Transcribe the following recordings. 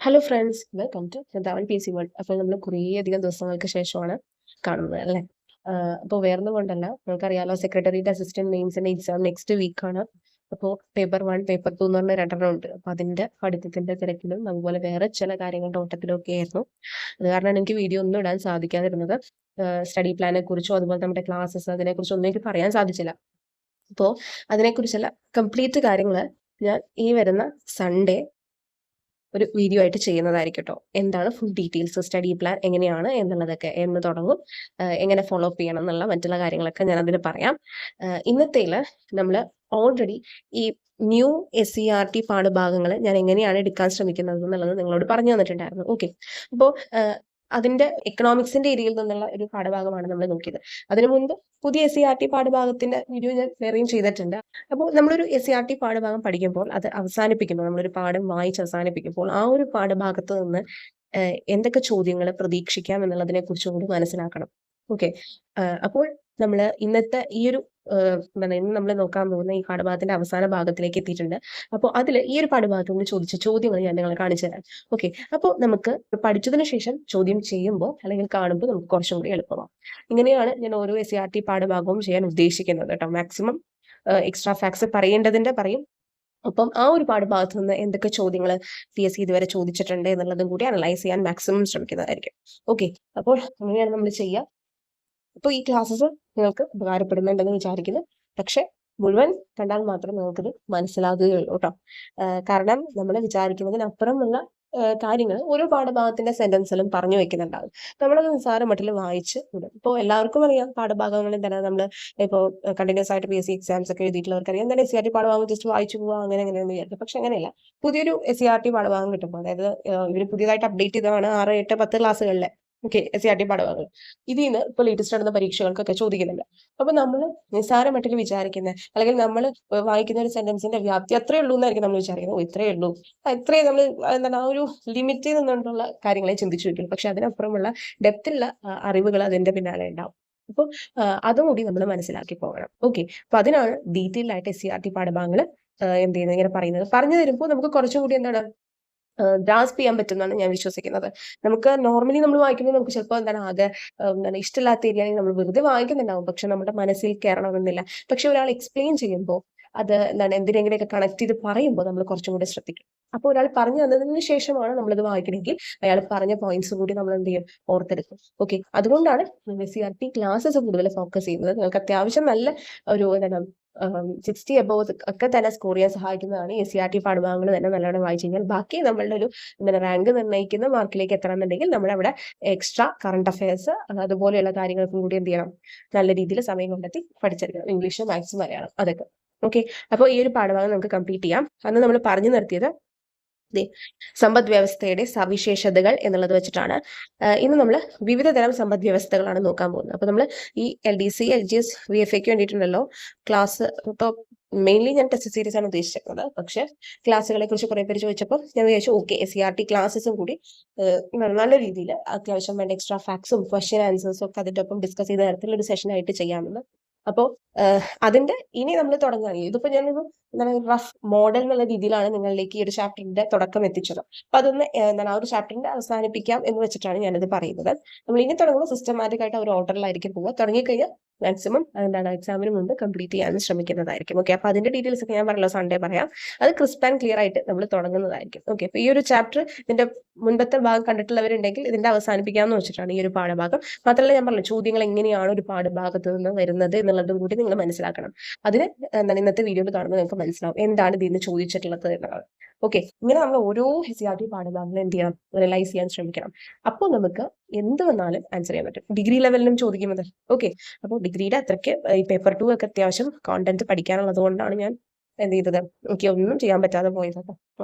Hello friends, welcome to Dhawan P C world. അപ്പോൾ നമ്മൾ കുറേയധികം ദിവസങ്ങൾക്ക് ശേഷമാണ് കാണുന്നത് അല്ലേ? അപ്പോൾ വേറൊന്നും കൊണ്ടല്ല, നമുക്കറിയാലോ സെക്രട്ടറിയേറ്റ് അസിസ്റ്റന്റ് മെയിൻസിന്റെ എക്സാം നെക്സ്റ്റ് വീക്കാണ്. അപ്പോൾ പേപ്പർ 1 പേപ്പർ 2 എന്ന് പറഞ്ഞ രണ്ടെണ്ണം ഉണ്ട്. അപ്പോൾ അതിന്റെ പഠിത്തത്തിന്റെ തിരക്കിലും അതുപോലെ വേറെ ചില കാര്യങ്ങളുടെ ഓട്ടത്തിലും ഒക്കെ ആയിരുന്നു. അത് കാരണമാണ് എനിക്ക് വീഡിയോ ഒന്നും ഇടാൻ സാധിക്കാതിരുന്നത്. സ്റ്റഡി പ്ലാനെ കുറിച്ചോ അതുപോലെ നമ്മുടെ ക്ലാസ്സസ് അതിനെക്കുറിച്ചോ ഒന്നും എനിക്ക് പറയാൻ സാധിച്ചില്ല. അപ്പോൾ അതിനെക്കുറിച്ചുള്ള കംപ്ലീറ്റ് കാര്യങ്ങൾ ഞാൻ ഈ വരുന്ന സൺഡേ ഒരു വീഡിയോ ആയിട്ട് ചെയ്യുന്നതായിരിക്കും കേട്ടോ. എന്താണ് ഫുൾ ഡീറ്റെയിൽസ്, സ്റ്റഡി പ്ലാൻ എങ്ങനെയാണ് എന്നുള്ളതൊക്കെ, എന്ന് തുടങ്ങും, എങ്ങനെ ഫോളോ അപ്പ് ചെയ്യണം എന്നുള്ള മറ്റുള്ള കാര്യങ്ങളൊക്കെ ഞാൻ അതിൽ പറയാം. ഇന്നത്തേല് നമ്മൾ ഓൾറെഡി ഈ ന്യൂ SCERT പാഠഭാഗങ്ങൾ ഞാൻ എങ്ങനെയാണ് എടുക്കാൻ ശ്രമിക്കുന്നത് എന്നുള്ളത് നിങ്ങളോട് പറഞ്ഞു തന്നിട്ടുണ്ടായിരുന്നു. ഓക്കെ, അപ്പോൾ അതിന്റെ എക്കണോമിക്സിന്റെ ഏരിയയിൽ നിന്നുള്ള ഒരു പാഠഭാഗമാണ് നമ്മൾ നോക്കിയത്. അതിനു മുൻപ് പുതിയ SCERT പാഠഭാഗത്തിന്റെ വീഡിയോ ഞാൻ വേറെയും ചെയ്തിട്ടുണ്ട്. അപ്പോൾ നമ്മളൊരു SCERT പാഠഭാഗം പഠിക്കുമ്പോൾ അത് അവസാനിപ്പിക്കുമ്പോൾ, നമ്മളൊരു പാഠം വായിച്ച് അവസാനിപ്പിക്കുമ്പോൾ ആ ഒരു പാഠഭാഗത്ത് നിന്ന് എന്തൊക്കെ ചോദ്യങ്ങൾ പ്രതീക്ഷിക്കാം എന്നുള്ളതിനെ കുറിച്ചും കൂടി മനസ്സിലാക്കണം. ഓക്കെ, അപ്പോൾ നമ്മൾ ഇന്നത്തെ ഈ ഒരു എന്താണ് ഇന്ന് നമ്മൾ നോക്കാൻ പോകുന്ന ഈ പാഠഭാഗത്തിന്റെ അവസാന ഭാഗത്തിലേക്ക് എത്തിയിട്ടുണ്ട്. അപ്പോൾ അതിൽ ഈ ഒരു പാഠഭാഗത്ത് നിന്ന് ചോദിച്ച ചോദ്യങ്ങൾ ഞാൻ നിങ്ങളെ കാണിച്ചു തരാം. ഓക്കെ, അപ്പോൾ നമുക്ക് പഠിച്ചതിന് ശേഷം ചോദ്യം ചെയ്യുമ്പോൾ അല്ലെങ്കിൽ കാണുമ്പോൾ നമുക്ക് കുറച്ചും കൂടി എളുപ്പമാവും. ഇങ്ങനെയാണ് ഞാൻ ഓരോ SCERT പാഠഭാഗവും ചെയ്യാൻ ഉദ്ദേശിക്കുന്നത് കേട്ടോ. മാക്സിമം എക്സ്ട്രാ ഫാക്ട്സ് പറയേണ്ടതിന്റെ പറയും. ഒപ്പം ആ ഒരു പാഠഭാഗത്ത് നിന്ന് എന്തൊക്കെ ചോദ്യങ്ങൾ PSC ഇതുവരെ ചോദിച്ചിട്ടുണ്ട് എന്നുള്ളതും കൂടി അനലൈസ് ചെയ്യാൻ മാക്സിമം ശ്രമിക്കുന്നതായിരിക്കും. ഓക്കെ, അപ്പോൾ അങ്ങനെയാണ് നമ്മൾ ചെയ്യുക. അപ്പോൾ ഈ ക്ലാസ്സസ് നിങ്ങൾക്ക് ഉപകാരപ്പെടുന്നുണ്ടെന്ന് വിചാരിക്കുന്നു. പക്ഷെ മുഴുവൻ കണ്ടാൽ മാത്രമേ നിങ്ങൾക്കിത് മനസ്സിലാകുകയുള്ളൂ കേട്ടോ. കാരണം നമ്മൾ വിചാരിക്കുന്നതിനപ്പുറമുള്ള കാര്യങ്ങൾ ഓരോ പാഠഭാഗത്തിന്റെ സെന്റൻസിലും പറഞ്ഞു വെക്കുന്നുണ്ടാവും. നമ്മളത് നിസ്സാര മട്ടിൽ വായിച്ച് വിടും. ഇപ്പോൾ എല്ലാവർക്കും അറിയാം പാഠഭാഗങ്ങൾ എന്താണ്. നമ്മൾ ഇപ്പോൾ കണ്ടിന്യൂസ് ആയിട്ട് PSC എക്സാംസ് ഒക്കെ എഴുതിയിട്ടുള്ളവർക്ക് അറിയാം എന്താണ് SCERT പാഠഭാഗം ജസ്റ്റ് വായിച്ചു പോവുക അങ്ങനെ എങ്ങനെയാണെന്ന് വിചാരിക്കും. പക്ഷെ അങ്ങനെയല്ല. പുതിയൊരു SCERT പാഠഭാഗം കിട്ടുമ്പോൾ, അതായത് ഇവർ പുതിയതായിട്ട് അപ്ഡേറ്റ് ചെയ്തതാണ് 6, 8, 10 ക്ലാസ്സുകളിലെ SCERT പാഠഭാഗങ്ങൾ. ഇതിൽ നിന്ന് ഇപ്പോൾ ലേറ്റസ്റ്റ് നടന്ന പരീക്ഷകൾക്കൊക്കെ ചോദിക്കുന്നുണ്ട്. അപ്പൊ നമ്മൾ നിസ്സാര മട്ടിൽ വിചാരിക്കുന്ന, അല്ലെങ്കിൽ നമ്മൾ വായിക്കുന്ന ഒരു സെന്റൻസിന്റെ വ്യാപ്തി അത്രയേ ഉള്ളൂ എന്നായിരിക്കും നമ്മൾ വിചാരിക്കുന്നത്. ഇത്രയേ ഉള്ളൂ, ഇത്രയും നമ്മൾ എന്താണ് ആ ഒരു ലിമിറ്റിൽ നിന്നുകൊണ്ടുള്ള കാര്യങ്ങളെ ചിന്തിച്ചു വെക്കും. പക്ഷെ അതിനപ്പുറമുള്ള ഡെപ്തുള്ള അറിവുകൾ അതിന്റെ പിന്നാലെ ഉണ്ടാവും. അപ്പോൾ അതും കൂടി നമ്മൾ മനസ്സിലാക്കി പോകണം. ഓക്കെ, അപ്പൊ അതിനാണ് ഡീറ്റെയിൽ ആയിട്ട് SCERT പാഠഭാഗങ്ങൾ എന്ത് ചെയ്യുന്നത് ഇങ്ങനെ പറയുന്നത്. പറഞ്ഞു തരുമ്പോൾ നമുക്ക് കുറച്ചും കൂടി എന്താണ് ഗ്രാസ്പ് ചെയ്യാൻ പറ്റുമെന്നാണ് ഞാൻ വിശ്വസിക്കുന്നത്. നമുക്ക് നോർമലി നമ്മൾ വായിക്കുമ്പോൾ നമുക്ക് ചിലപ്പോൾ എന്താണ് ആകെ എന്താണ് ഇഷ്ടമില്ലാത്ത ഏരിയയാണെങ്കിൽ നമ്മൾ വെറുതെ വായിക്കുന്നുണ്ടാവും. പക്ഷെ നമ്മുടെ മനസ്സിൽ കയറണമെന്നില്ല. പക്ഷെ ഒരാൾ എക്സ്പ്ലെയിൻ ചെയ്യുമ്പോൾ അത് എന്താണ് എന്തിനെങ്കിലുമൊക്കെ കണക്ട് ചെയ്ത് പറയുമ്പോൾ നമ്മൾ കുറച്ചും കൂടി ശ്രദ്ധിക്കും. അപ്പോൾ ഒരാൾ പറഞ്ഞു തന്നതിന് ശേഷമാണ് നമ്മളിത് വായിക്കണമെങ്കിൽ അയാൾ പറഞ്ഞ പോയിന്റ്സ് കൂടി നമ്മൾ എന്ത് ചെയ്യും, ഓർത്തെടുക്കും. ഓക്കെ, അതുകൊണ്ടാണ് SCERT ക്ലാസ്സസ് കൂടുതൽ ഫോക്കസ് ചെയ്യുന്നത്. നിങ്ങൾക്ക് അത്യാവശ്യം നല്ല ഒരു എന്താണ് 60 അബോവ് ഒക്കെ തന്നെ സ്കോർ ചെയ്യാൻ സഹായിക്കുന്നതാണ് SCERT പാഠഭാഗങ്ങൾ തന്നെ നല്ലോണം വായിച്ചു കഴിഞ്ഞാൽ. ബാക്കി നമ്മളുടെ ഒരു എന്താണ് റാങ്ക് നിർണ്ണയിക്കുന്ന മാർക്കിലേക്ക് എത്തണമെന്നുണ്ടെങ്കിൽ നമ്മളവിടെ എക്സ്ട്രാ കറണ്ട് അഫയേഴ്സ് അതുപോലെയുള്ള കാര്യങ്ങൾക്കും കൂടി എന്ത് ചെയ്യണം, നല്ല രീതിയിൽ സമയം കണ്ടെത്തി പഠിച്ചെടുക്കണം. ഇംഗ്ലീഷ്, മാത്സ്, മലയാളം അതൊക്കെ. ഓക്കെ, അപ്പോൾ ഈ ഒരു പാഠഭാഗം നമുക്ക് കംപ്ലീറ്റ് ചെയ്യാം. അന്ന് നമ്മൾ പറഞ്ഞു നിർത്തിയത് സമ്പദ് വ്യവസ്ഥയുടെ സവിശേഷതകൾ എന്നുള്ളത് വെച്ചിട്ടാണ്. ഇന്ന് നമ്മൾ വിവിധ തരം സമ്പദ് വ്യവസ്ഥകളാണ് നോക്കാൻ പോകുന്നത്. അപ്പൊ നമ്മൾ ഈ LDC, LGS, VFAക്ക് വേണ്ടിയിട്ടുണ്ടല്ലോ ക്ലാസ്. ഇപ്പോൾ മെയിൻലി ഞാൻ ടെസ്റ്റ് സീരീസ് ആണ് ഉദ്ദേശിച്ചിരുന്നത്. പക്ഷെ ക്ലാസ്സുകളെ കുറിച്ച് കുറെ പേര് ചോദിച്ചപ്പോൾ ഞാൻ വിചാരിച്ചു ഓക്കെ SCERT ക്ലാസ്സസും കൂടി നല്ല രീതിയിൽ അത്യാവശ്യം വേണ്ട എക്സ്ട്രാ ഫാക്ട്സും ക്വസ്റ്റ്യൻ ആൻസേഴ്സും ഒക്കെ അതിന്റെ ഒപ്പം ഡിസ്കസ് ചെയ്ത തരത്തിലുള്ള ഒരു സെഷൻ ആയിട്ട് ചെയ്യാമെന്ന്. അപ്പോൾ അതിന്റെ ഇനി നമ്മൾ തുടങ്ങുകയാണ്. ഇതിപ്പോ ഞാനൊരു എന്താണ് റഫ് മോഡൽ എന്നുള്ള രീതിയിലാണ് നിങ്ങളിലേക്ക് ഈ ഒരു ചാപ്റ്ററിന്റെ തുടക്കം എത്തിച്ചത്. അപ്പൊ അതൊന്ന് എന്താണ് ആ ഒരു ചാപ്റ്ററിന്റെ അവസാനിപ്പിക്കാം എന്ന് വെച്ചിട്ടാണ് ഞാനിത് പറയുന്നത്. നമ്മൾ ഇനി തുടങ്ങുമ്പോൾ സിസ്റ്റമാറ്റിക് ആയിട്ട് ഒരു ഓർഡറിലായിരിക്കും പോവുക. തുടങ്ങിക്കഴിഞ്ഞാൽ മാക്സിമം എന്താണ് എക്സാമിന് മുമ്പ് കംപ്ലീറ്റ് ചെയ്യാൻ ശ്രമിക്കുന്നതായിരിക്കും. ഓക്കെ, അപ്പൊ അതിന്റെ ഡീറ്റെയിൽസ് ഒക്കെ ഞാൻ പറഞ്ഞല്ലോ സൺഡേ പറയാം. അത് ക്രിസ്പ് ആൻഡ് ക്ലിയർ ആയിട്ട് നമ്മൾ തുടങ്ങുന്നതായിരിക്കും. ഓക്കെ, അപ്പൊ ഈ ഒരു ചാപ്റ്റർ ഇതിന്റെ മുൻപത്തെ ഭാഗം കണ്ടിട്ടുള്ളവരുണ്ടെങ്കിൽ ഇതിന്റെ അവസാനിപ്പിക്കാമെന്ന് വെച്ചിട്ടാണ് ഈ ഒരു പാഠഭാഗം. മാത്രമല്ല ഞാൻ പറഞ്ഞു ചോദ്യങ്ങൾ എങ്ങനെയാണ് ഒരു പാഠഭാഗത്ത് നിന്ന് വരുന്നത് എന്നുള്ളതും കൂടി നിങ്ങൾ മനസ്സിലാക്കണം. അതിന് എന്താണ് ഇന്നത്തെ വീഡിയോയിൽ കാണുമ്പോൾ നിങ്ങൾക്ക് മനസ്സിലാവും എന്താണ് ഇതിന് ചോദിച്ചിട്ടുള്ളത് എന്നുള്ളത്. ഓക്കെ, ഇങ്ങനെ നമ്മൾ ഓരോ SCERT പാഠഭാഗങ്ങളും എന്ത് ചെയ്യണം, റിയലൈസ് ചെയ്യാൻ ശ്രമിക്കണം. അപ്പോൾ നമുക്ക് എന്ത് വന്നാലും ആൻസർ ചെയ്യാൻ പറ്റും. ഡിഗ്രി ലെവലിലും ചോദിക്കുന്നത്. ഓക്കെ, അപ്പോൾ ഡിഗ്രിയുടെ അത്രയ്ക്ക് ഈ പേപ്പർ 2 ഒക്കെ അത്യാവശ്യം കോണ്ടന്റ് പഠിക്കാനുള്ളത് കൊണ്ടാണ് ഞാൻ എന്ത് ചെയ്തത്, എനിക്ക് ഒന്നും ചെയ്യാൻ പറ്റാതെ പോയത് കേട്ടോ.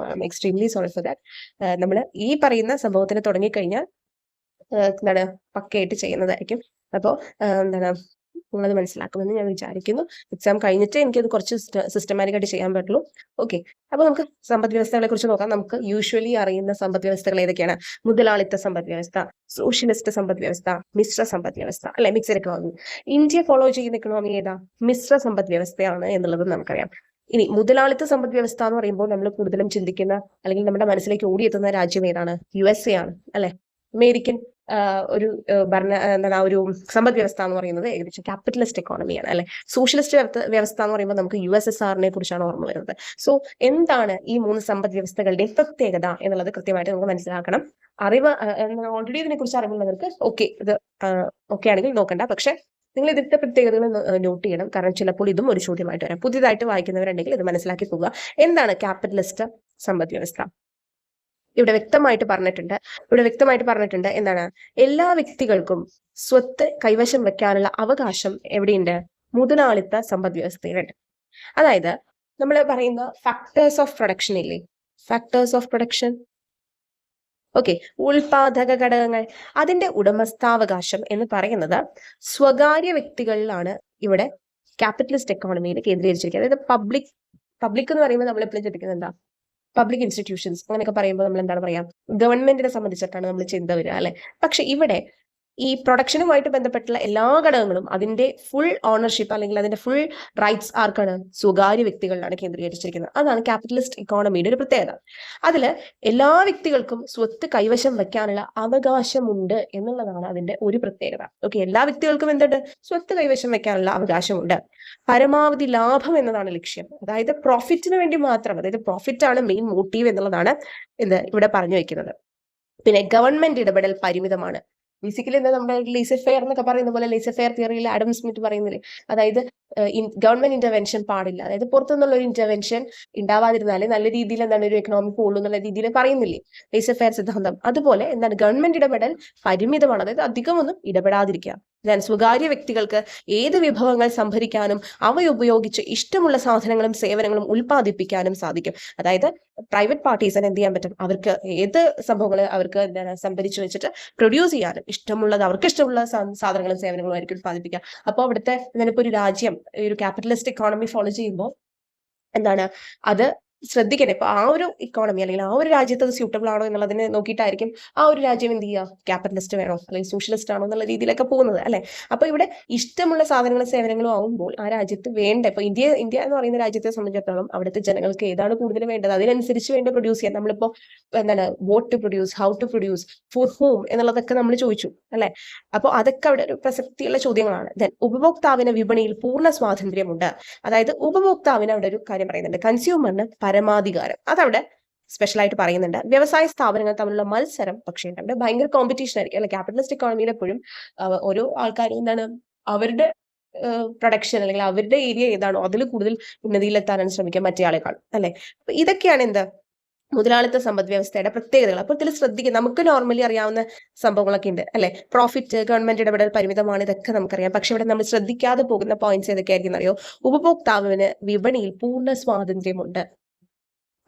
Extremely sorry for that. നമ്മൾ ഈ പറയുന്ന സംഭവത്തിന് തുടങ്ങിക്കഴിഞ്ഞാൽ എന്താണ് പക്കയായിട്ട് ചെയ്യുന്നതായിരിക്കും. അപ്പോൾ എന്താണ് നിങ്ങളത് മനസ്സിലാക്കുമെന്ന് ഞാൻ വിചാരിക്കുന്നു. എക്സാം കഴിഞ്ഞിട്ട് എനിക്കത് കുറച്ച് സിസ്റ്റമാറ്റിക് ആയിട്ട് ചെയ്യാൻ പറ്റുള്ളൂ. ഓക്കെ, അപ്പോൾ നമുക്ക് സമ്പദ് വ്യവസ്ഥകളെ കുറിച്ച് നോക്കാം. നമുക്ക് യൂഷ്വലി അറിയുന്ന സമ്പദ് വ്യവസ്ഥകൾ ഏതൊക്കെയാണ്? മുതലാളിത്ത സമ്പദ് വ്യവസ്ഥ, സോഷ്യലിസ്റ്റ് സമ്പദ് വ്യവസ്ഥ, മിശ്ര സമ്പദ് വ്യവസ്ഥ, അല്ലെ, മിക്സഡ് എക്കണോമി. ഇന്ത്യ ഫോളോ ചെയ്യുന്ന എക്കണോമി ഏതാ? മിശ്ര സമ്പദ് വ്യവസ്ഥയാണ് എന്നുള്ളത് നമുക്കറിയാം. ഇനി മുതലാളിത്ത സമ്പദ് വ്യവസ്ഥ എന്ന് പറയുമ്പോൾ നമ്മൾ കൂടുതലും ചിന്തിക്കുന്ന അല്ലെങ്കിൽ നമ്മുടെ മനസ്സിലേക്ക് ഓടിയെത്തുന്ന രാജ്യം ഏതാണ്? USA ആണ് അല്ലെ? അമേരിക്കൻ ഒരു എന്താണ് ഒരു സമ്പദ് വ്യവസ്ഥ എന്ന് പറയുന്നത് ഏകദേശം ക്യാപിറ്റലിസ്റ്റ് എക്കോണമിയാണ് അല്ലെ? സോഷ്യലിസ്റ്റ് വ്യവസ്ഥ എന്ന് പറയുമ്പോൾ നമുക്ക് USSRനെ കുറിച്ചാണ് ഓർമ്മ വരുന്നത്. സോ എന്താണ് ഈ 3 സമ്പദ് വ്യവസ്ഥകളുടെ പ്രത്യേകത എന്നുള്ളത് കൃത്യമായിട്ട് നമുക്ക് മനസ്സിലാക്കണം. ഓൾറെഡി ഇതിനെ കുറിച്ച് അറിവുള്ളവർക്ക് ഓക്കെ ഇത് ഓക്കെ ആണെങ്കിൽ നോക്കണ്ട. പക്ഷെ നിങ്ങൾ ഇതിന്റെ പ്രത്യേകതകൾ നോട്ട് ചെയ്യണം. കാരണം ചിലപ്പോൾ ഇതും ഒരു ചോദ്യമായിട്ട് വരാം. പുതിയതായിട്ട് വായിക്കുന്നവരുണ്ടെങ്കിൽ ഇത് മനസ്സിലാക്കി പോകുക. എന്താണ് ക്യാപിറ്റലിസ്റ്റ് സമ്പദ് വ്യവസ്ഥ? ഇവിടെ വ്യക്തമായിട്ട് പറഞ്ഞിട്ടുണ്ട് എന്താണ്? എല്ലാ വ്യക്തികൾക്കും സ്വത്ത് കൈവശം വെക്കാനുള്ള അവകാശം എവിടെയുണ്ട്? മുതലാളിത്ത സമ്പദ് വ്യവസ്ഥയിലുണ്ട്. അതായത് നമ്മൾ പറയുന്ന ഫാക്ടേഴ്സ് ഓഫ് പ്രൊഡക്ഷൻ ഇല്ലേ? ഫാക്ടേഴ്സ് ഓഫ് പ്രൊഡക്ഷൻ, ഓക്കെ, ഉൽപാദക ഘടകങ്ങൾ, അതിന്റെ ഉടമസ്ഥാവകാശം എന്ന് പറയുന്നത് സ്വകാര്യ വ്യക്തികളിലാണ് ഇവിടെ ക്യാപിറ്റലിസ്റ്റ് എക്കോണമിയിൽ കേന്ദ്രീകരിച്ചിരിക്കുന്നത്. അതായത് പബ്ലിക് എന്ന് പറയുമ്പോൾ നമ്മൾ എപ്പോഴും ചിന്തിക്കുന്നത് എന്താ? പബ്ലിക് ഇൻസ്റ്റിറ്റ്യൂഷൻസ് അങ്ങനെയൊക്കെ പറയുമ്പോൾ നമ്മൾ എന്താണ് പറയാ? ഗവൺമെന്റിനെ സംബന്ധിച്ചിട്ടാണ് നമ്മൾ ചിന്ത വരിക അല്ലെ? പക്ഷെ ഇവിടെ ഈ പ്രൊഡക്ഷനുമായിട്ട് ബന്ധപ്പെട്ടുള്ള എല്ലാ ഘടകങ്ങളും അതിന്റെ ഫുൾ ഓണർഷിപ്പ് അല്ലെങ്കിൽ അതിന്റെ ഫുൾ റൈറ്റ്സ് ആർക്കാണ്? സ്വകാര്യ വ്യക്തികളിലാണ് കേന്ദ്രീകരിച്ചിരിക്കുന്നത്. അതാണ് ക്യാപിറ്റലിസ്റ്റ് ഇക്കോണമിയുടെ ഒരു പ്രത്യേകത. അതില് എല്ലാ വ്യക്തികൾക്കും സ്വത്ത് കൈവശം വെക്കാനുള്ള അവകാശമുണ്ട് എന്നുള്ളതാണ് അതിന്റെ ഒരു പ്രത്യേകത. ഓക്കെ, എല്ലാ വ്യക്തികൾക്കും എന്തുണ്ട്? സ്വത്ത് കൈവശം വെക്കാനുള്ള അവകാശമുണ്ട്. പരമാവധി ലാഭം എന്നതാണ് ലക്ഷ്യം. അതായത് പ്രോഫിറ്റിന് വേണ്ടി മാത്രം, അതായത് പ്രോഫിറ്റ് ആണ് മെയിൻ മോട്ടീവ് എന്നുള്ളതാണ് ഇവിടെ പറഞ്ഞു വെക്കുന്നത്. പിന്നെ ഗവൺമെന്റ് ഇടപെടൽ പരിമിതമാണ്. ബേസിക്കലി എന്താ നമ്മുടെ ലേസർ ഫെയർ എന്നൊക്കെ പറയുന്ന പോലെ ലേസർ ഫെയർ തിയറിയിൽ ആഡം സ്മിത്ത് പറയുന്നില്ലേ? അതായത് ഗവൺമെന്റ് ഇന്റർവെൻഷൻ പാടില്ല. അതായത് പുറത്തുനിന്നുള്ള ഒരു ഇന്റർവെൻഷൻ ഉണ്ടാവാതിരുന്നാലേ നല്ല രീതിയിൽ എന്താണ് ഒരു എക്കണോമി പോകുള്ളൂ എന്നുള്ള രീതിയിൽ പറയുന്നില്ലേ ലേസർ ഫെയർ സിദ്ധാന്തം? അതുപോലെ എന്താണ് ഗവൺമെന്റ് ഇടപെടൽ പരിമിതമാണ്. അതായത് അധികമൊന്നും ഇടപെടാതിരിക്കുക. സ്വകാര്യ വ്യക്തികൾക്ക് ഏത് വിഭവങ്ങൾ സംഭരിക്കാനും അവയുപയോഗിച്ച് ഇഷ്ടമുള്ള സാധനങ്ങളും സേവനങ്ങളും ഉൽപ്പാദിപ്പിക്കാനും സാധിക്കും. അതായത് പ്രൈവറ്റ് പാർട്ടീസിന് എന്ത് ചെയ്യാൻ പറ്റും? അവർക്ക് ഏത് സംഭവങ്ങൾ അവർക്ക് എന്താണ് സംഭരിച്ചു വെച്ചിട്ട് പ്രൊഡ്യൂസ് ചെയ്യാനും അവർക്ക് ഇഷ്ടമുള്ള സാധനങ്ങളും സേവനങ്ങളും ആയിരിക്കും ഉൽപ്പാദിപ്പിക്കുക. അപ്പോൾ അവിടുത്തെ ഇപ്പൊ ഒരു രാജ്യം ഒരു ക്യാപിറ്റലിസ്റ്റ് ഇക്കോണമി ഫോളോ ചെയ്യുമ്പോൾ എന്താണ് അത് ശ്രദ്ധിക്കണേ. ഇപ്പൊ ആ ഒരു ഇക്കോണമി അല്ലെങ്കിൽ ആ ഒരു രാജ്യത്ത് അത് സ്യൂട്ടബിൾ ആണോ എന്നുള്ളതിനെ നോക്കിയിട്ടായിരിക്കും ആ ഒരു രാജ്യം എന്ത് ചെയ്യുക? ക്യാപിറ്റലിസ്റ്റ് വേണോ അല്ലെങ്കിൽ സോഷ്യലിസ്റ്റ് ആണോ എന്നുള്ള രീതിയിലൊക്കെ പോകുന്നത് അല്ലെ? അപ്പൊ ഇവിടെ ഇഷ്ടമുള്ള സാധനങ്ങളും സേവനങ്ങളും ആവുമ്പോൾ ആ രാജ്യത്ത് വേണ്ട, ഇപ്പൊ ഇന്ത്യ എന്ന് പറയുന്ന രാജ്യത്തെ സംബന്ധിച്ചിടത്തോളം അവിടുത്തെ ജനങ്ങൾക്ക് ഏതാണ് കൂടുതൽ വേണ്ടത് അതിനനുസരിച്ച് വേണ്ട പ്രൊഡ്യൂസ് ചെയ്യാൻ. നമ്മളിപ്പോ എന്താണ് what to produce, how to produce, for whom എന്നുള്ളതൊക്കെ നമ്മൾ ചോദിച്ചു അല്ലെ? അപ്പോൾ അതൊക്കെ അവിടെ ഒരു പ്രസക്തിയുള്ള ചോദ്യങ്ങളാണ്. ദെൻ ഉപഭോക്താവിന് വിപണിയിൽ പൂർണ്ണ സ്വാതന്ത്ര്യമുണ്ട്. അതായത് ഉപഭോക്താവിന് അവിടെ ഒരു കാര്യം പറയുന്നുണ്ട്, കൺസ്യൂമറിന് പരമാധികാരം. അതവിടെ സ്പെഷ്യലായിട്ട് പറയുന്നുണ്ട്. വ്യവസായ സ്ഥാപനങ്ങൾ തമ്മിലുള്ള മത്സരം പക്ഷേ അവിടെ ഭയങ്കര കോമ്പറ്റീഷൻ ആയിരിക്കും അല്ലെ? ക്യാപിറ്റലിസ്റ്റ് ഇക്കോണമിയിൽ എപ്പോഴും ഓരോ ആൾക്കാരും എന്താണ് അവരുടെ പ്രൊഡക്ഷൻ അല്ലെങ്കിൽ അവരുടെ ഏരിയ ഏതാണോ അതിൽ കൂടുതൽ ഉന്നതിയിലെത്താനാണ് ശ്രമിക്കുക മറ്റേ ആളെക്കാൾ അല്ലെ? അപ്പൊ ഇതൊക്കെയാണ് എന്താ മുതലാളിത്ത സമ്പദ് വ്യവസ്ഥയുടെ പ്രത്യേകതകൾ. അപ്പോൾ ഇതിൽ ശ്രദ്ധിക്കുക, നമുക്ക് നോർമലി അറിയാവുന്ന സംഭവങ്ങളൊക്കെ ഉണ്ട് അല്ലെ? പ്രോഫിറ്റ്, ഗവൺമെന്റ് ഇടപെടൽ പരിമിതമാണ്, ഇതൊക്കെ നമുക്കറിയാം. പക്ഷെ ഇവിടെ നമ്മൾ ശ്രദ്ധിക്കാതെ പോകുന്ന പോയിന്റ്സ് ഏതൊക്കെയായിരിക്കും അറിയോ? ഉപഭോക്താവിന് വിപണിയിൽ പൂർണ്ണ സ്വാതന്ത്ര്യമുണ്ട്.